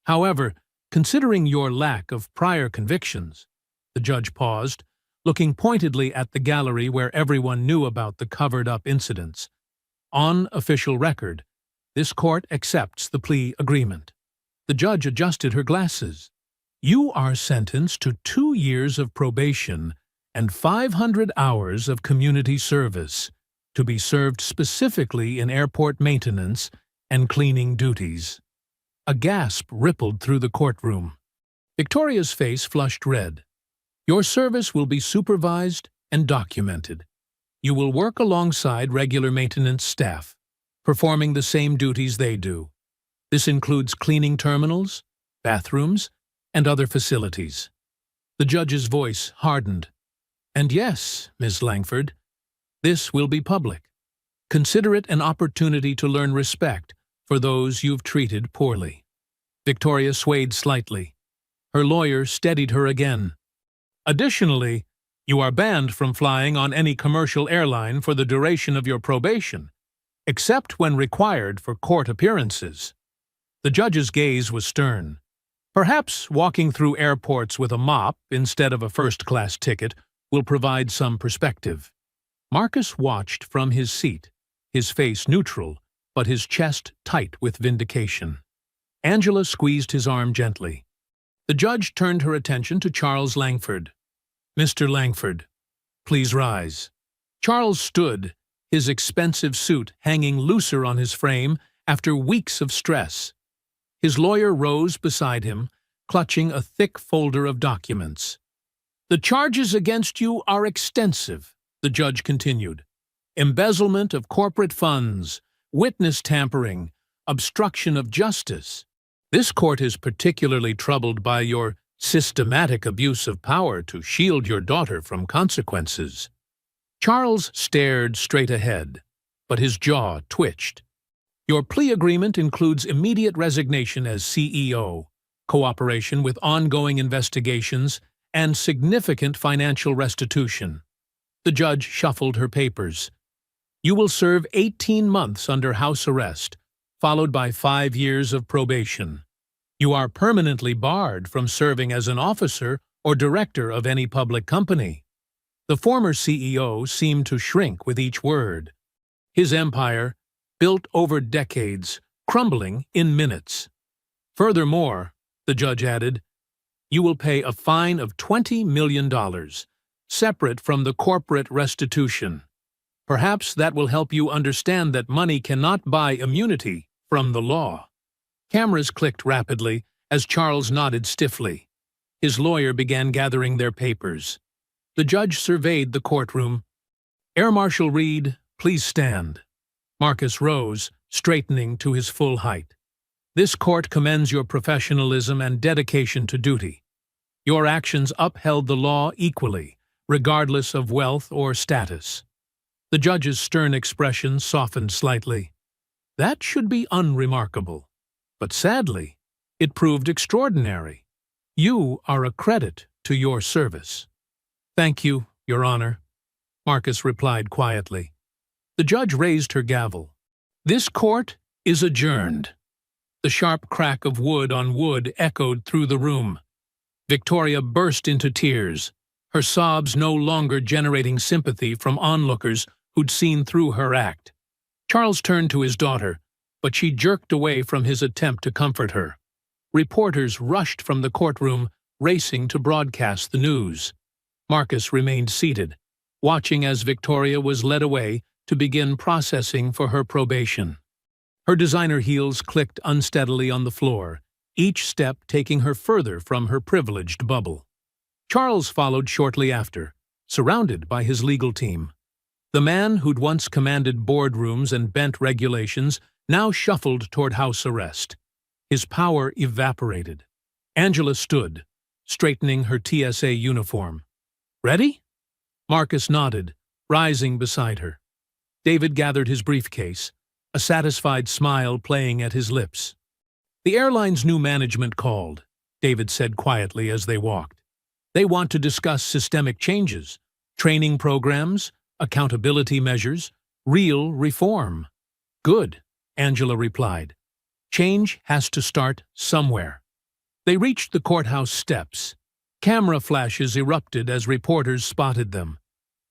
"However, considering your lack of prior convictions," the judge paused, looking pointedly at the gallery where everyone knew about the covered-up incidents. "On official record, this court accepts the plea agreement." The judge adjusted her glasses. "You are sentenced to 2 years of probation and 500 hours of community service, to be served specifically in airport maintenance and cleaning duties." A gasp rippled through the courtroom. Victoria's face flushed red. "Your service will be supervised and documented. You will work alongside regular maintenance staff, performing the same duties they do. This includes cleaning terminals, bathrooms, and other facilities." The judge's voice hardened. "And yes, Miss Langford, this will be public. Consider it an opportunity to learn respect for those you've treated poorly." Victoria swayed slightly. Her lawyer steadied her again. "Additionally, you are banned from flying on any commercial airline for the duration of your probation, except when required for court appearances." The judge's gaze was stern. "Perhaps walking through airports with a mop instead of a first-class ticket will provide some perspective." Marcus watched from his seat, his face neutral, but his chest tight with vindication. Angela squeezed his arm gently. The judge turned her attention to Charles Langford. "Mr. Langford, please rise." Charles stood, his expensive suit hanging looser on his frame after weeks of stress. His lawyer rose beside him, clutching a thick folder of documents. "The charges against you are extensive," the judge continued. "Embezzlement of corporate funds, witness tampering, obstruction of justice. This court is particularly troubled by your systematic abuse of power to shield your daughter from consequences." Charles stared straight ahead, but his jaw twitched. "Your plea agreement includes immediate resignation as CEO, cooperation with ongoing investigations, and significant financial restitution." The judge shuffled her papers. "You will serve 18 months under house arrest, followed by 5 years of probation. You are permanently barred from serving as an officer or director of any public company." The former CEO seemed to shrink with each word. His empire, built over decades, crumbling in minutes. "Furthermore," the judge added, "you will pay a fine of $20 million, separate from the corporate restitution. Perhaps that will help you understand that money cannot buy immunity from the law." Cameras clicked rapidly as Charles nodded stiffly. His lawyer began gathering their papers. The judge surveyed the courtroom. "Air Marshal Reed, please stand." Marcus rose, straightening to his full height. "This court commends your professionalism and dedication to duty. Your actions upheld the law equally, regardless of wealth or status." The judge's stern expression softened slightly. "That should be unremarkable. But sadly, it proved extraordinary. You are a credit to your service." "Thank you, Your Honor," Marcus replied quietly. The judge raised her gavel. "This court is adjourned." The sharp crack of wood on wood echoed through the room. Victoria burst into tears, her sobs no longer generating sympathy from onlookers who'd seen through her act. Charles turned to his daughter, but she jerked away from his attempt to comfort her. Reporters rushed from the courtroom, racing to broadcast the news. Marcus remained seated, watching as Victoria was led away to begin processing for her probation. Her designer heels clicked unsteadily on the floor, each step taking her further from her privileged bubble. Charles followed shortly after, surrounded by his legal team. The man who'd once commanded boardrooms and bent regulations now shuffled toward house arrest. His power evaporated. Angela stood, straightening her TSA uniform. "Ready?" Marcus nodded, rising beside her. David gathered his briefcase, a satisfied smile playing at his lips. "The airline's new management called," David said quietly as they walked. "They want to discuss systemic changes, training programs, accountability measures, real reform." "Good," Angela replied. "Change has to start somewhere." They reached the courthouse steps. Camera flashes erupted as reporters spotted them.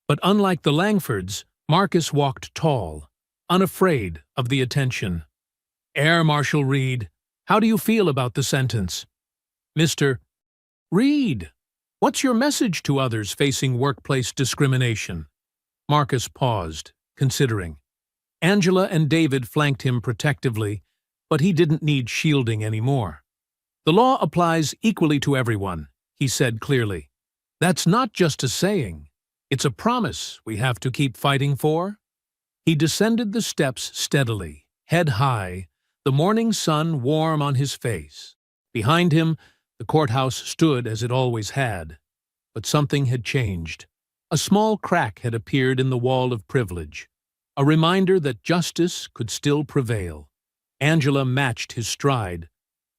But unlike the Langfords, Marcus walked tall, unafraid of the attention. "Air Marshal Reed, how do you feel about the sentence?" "Mr. Reed, what's your message to others facing workplace discrimination?" Marcus paused, considering. Angela and David flanked him protectively, but he didn't need shielding anymore. "The law applies equally to everyone," he said clearly. "That's not just a saying. It's a promise we have to keep fighting for." He descended the steps steadily, head high, the morning sun warm on his face. Behind him, the courthouse stood as it always had, But something had changed. A small crack had appeared in the wall of privilege, a reminder that justice could still prevail. Angela matched his stride,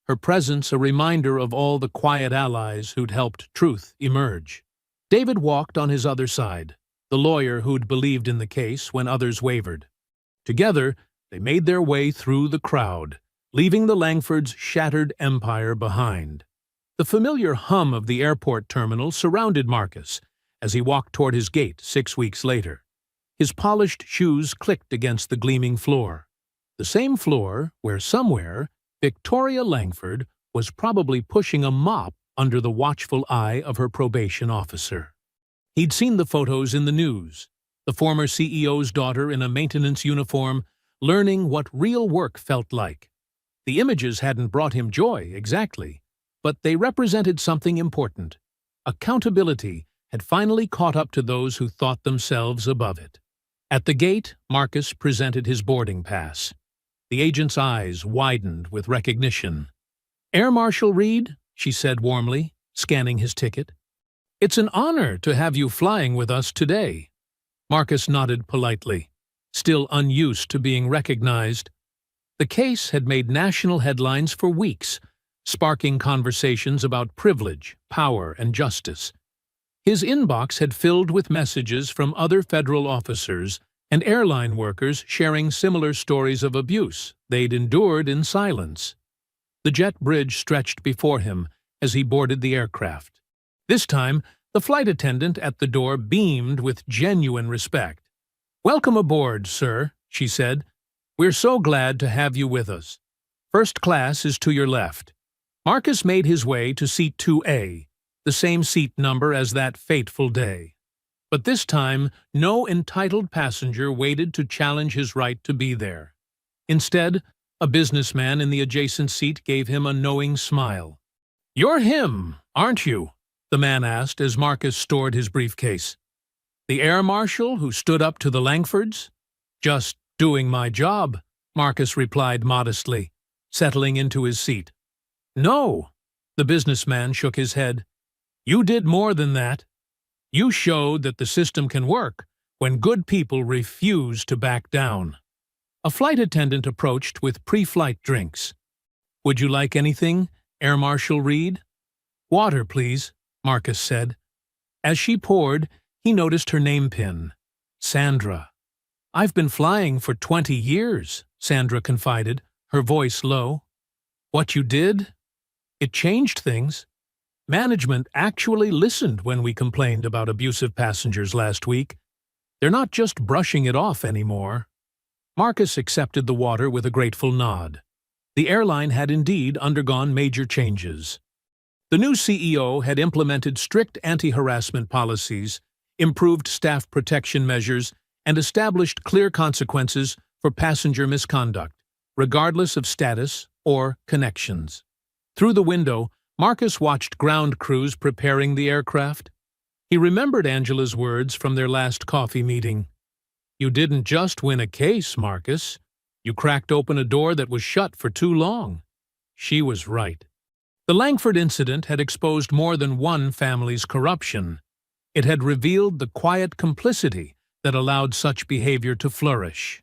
her presence a reminder of all the quiet allies who'd helped truth emerge. David walked on his other side, the lawyer who'd believed in the case when others wavered. Together, they made their way through the crowd, leaving the Langfords' shattered empire behind. The familiar hum of the airport terminal surrounded Marcus as he walked toward his gate 6 weeks later. His polished shoes clicked against the gleaming floor. The same floor where somewhere Victoria Langford was probably pushing a mop under the watchful eye of her probation officer. He'd seen the photos in the news, the former CEO's daughter in a maintenance uniform, learning what real work felt like. The images hadn't brought him joy, exactly, but they represented something important. Accountability had finally caught up to those who thought themselves above it. At the gate, Marcus presented his boarding pass. The agent's eyes widened with recognition. "Air Marshal Reed," she said warmly, scanning his ticket. "It's an honor to have you flying with us today." Marcus nodded politely, still unused to being recognized. The case had made national headlines for weeks, sparking conversations about privilege, power, and justice. His inbox had filled with messages from other federal officers and airline workers sharing similar stories of abuse they'd endured in silence. The jet bridge stretched before him as he boarded the aircraft. This time, the flight attendant at the door beamed with genuine respect. "Welcome aboard, sir," she said. "We're so glad to have you with us. First class is to your left." Marcus made his way to seat 2A, the same seat number as that fateful day. But this time, no entitled passenger waited to challenge his right to be there. Instead, a businessman in the adjacent seat gave him a knowing smile. "You're him, aren't you?" the man asked as Marcus stored his briefcase. "The air marshal who stood up to the Langfords?" "Just doing my job," Marcus replied modestly, settling into his seat. "No," the businessman shook his head. "You did more than that. You showed that the system can work when good people refuse to back down." A flight attendant approached with pre-flight drinks. "Would you like anything, Air Marshal Reed?" "Water, please," Marcus said. As she poured, he noticed her name pin. Sandra. "I've been flying for 20 years, Sandra confided, her voice low. "What you did? It changed things. Management actually listened when we complained about abusive passengers last week. They're not just brushing it off anymore." Marcus accepted the water with a grateful nod. The airline had indeed undergone major changes. The new CEO had implemented strict anti-harassment policies, improved staff protection measures, and established clear consequences for passenger misconduct, regardless of status or connections. Through the window, Marcus watched ground crews preparing the aircraft. He remembered Angela's words from their last coffee meeting. "You didn't just win a case, Marcus. You cracked open a door that was shut for too long." She was right. The Langford incident had exposed more than one family's corruption. It had revealed the quiet complicity that allowed such behavior to flourish.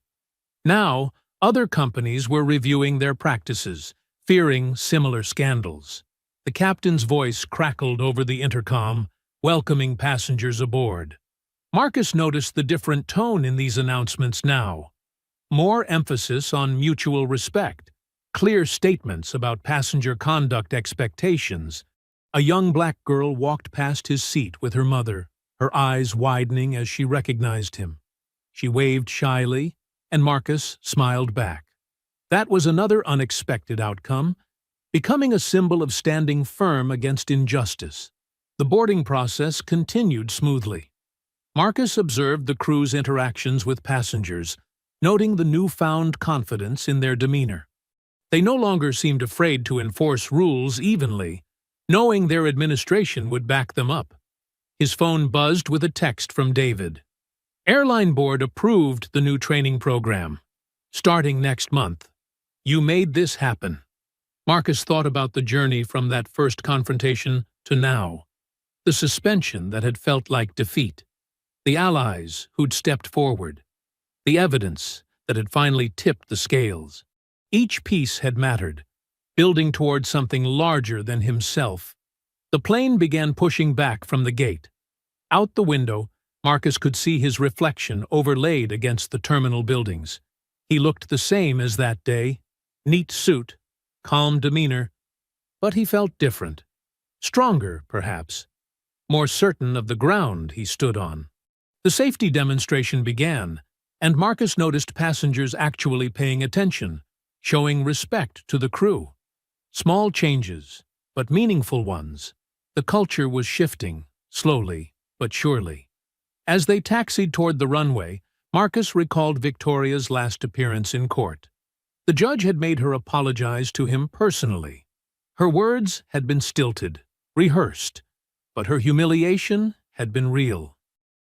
Now, other companies were reviewing their practices, fearing similar scandals. The captain's voice crackled over the intercom, welcoming passengers aboard. Marcus noticed the different tone in these announcements now. More emphasis on mutual respect, clear statements about passenger conduct expectations. A young black girl walked past his seat with her mother, her eyes widening as she recognized him. She waved shyly, and Marcus smiled back. That was another unexpected outcome, becoming a symbol of standing firm against injustice. The boarding process continued smoothly. Marcus observed the crew's interactions with passengers, noting the newfound confidence in their demeanor. They no longer seemed afraid to enforce rules evenly, knowing their administration would back them up. His phone buzzed with a text from David. "Airline board approved the new training program. Starting next month. You made this happen." Marcus thought about the journey from that first confrontation to now. the suspension that had felt like defeat, the allies who'd stepped forward, the evidence that had finally tipped the scales. Each piece had mattered, building toward something larger than himself. The plane began pushing back from the gate. Out the window, Marcus could see his reflection overlaid against the terminal buildings. He looked the same as that day, neat suit, calm demeanor, but he felt different. Stronger, perhaps. More certain of the ground he stood on. The safety demonstration began, and Marcus noticed passengers actually paying attention, showing respect to the crew. Small changes, but meaningful ones. The culture was shifting, slowly but surely. As they taxied toward the runway, Marcus recalled Victoria's last appearance in court. The judge had made her apologize to him personally. Her words had been stilted, rehearsed, but her humiliation had been real.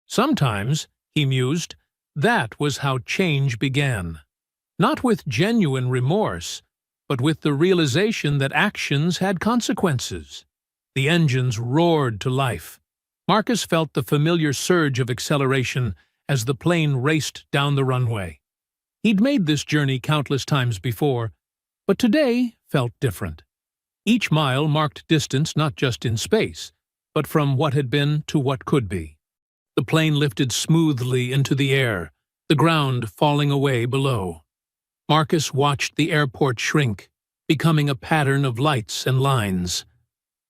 Sometimes, he mused, that was how change began. Not with genuine remorse, but with the realization that actions had consequences. The engines roared to life. Marcus felt the familiar surge of acceleration as the plane raced down the runway. He'd made this journey countless times before, but today felt different. Each mile marked distance not just in space, but from what had been to what could be. The plane lifted smoothly into the air, the ground falling away below. Marcus watched the airport shrink, becoming a pattern of lights and lines.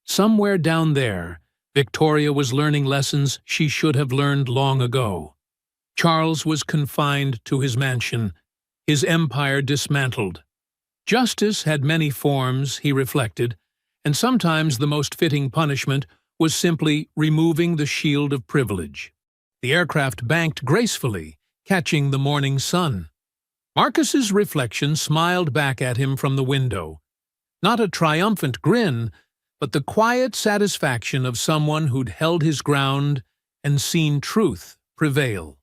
Somewhere down there, Victoria was learning lessons she should have learned long ago. Charles was confined to his mansion, his empire dismantled. Justice had many forms, he reflected, and sometimes the most fitting punishment was simply removing the shield of privilege. The aircraft banked gracefully, catching the morning sun. Marcus's reflection smiled back at him from the window. Not a triumphant grin, but the quiet satisfaction of someone who'd held his ground and seen truth prevail.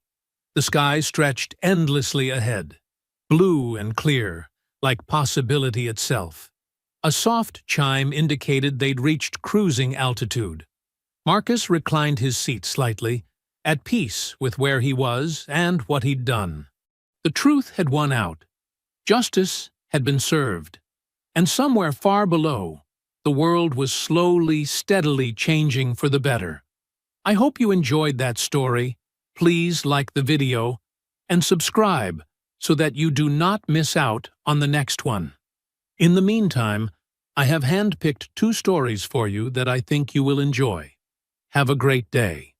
The sky stretched endlessly ahead, blue and clear, like possibility itself. A soft chime indicated they'd reached cruising altitude. Marcus reclined his seat slightly, at peace with where he was and what he'd done. The truth had won out. Justice had been served. And somewhere far below, the world was slowly, steadily changing for the better. I hope you enjoyed that story. Please like the video and subscribe so that you do not miss out on the next one. In the meantime, I have handpicked 2 stories for you that I think you will enjoy. Have a great day.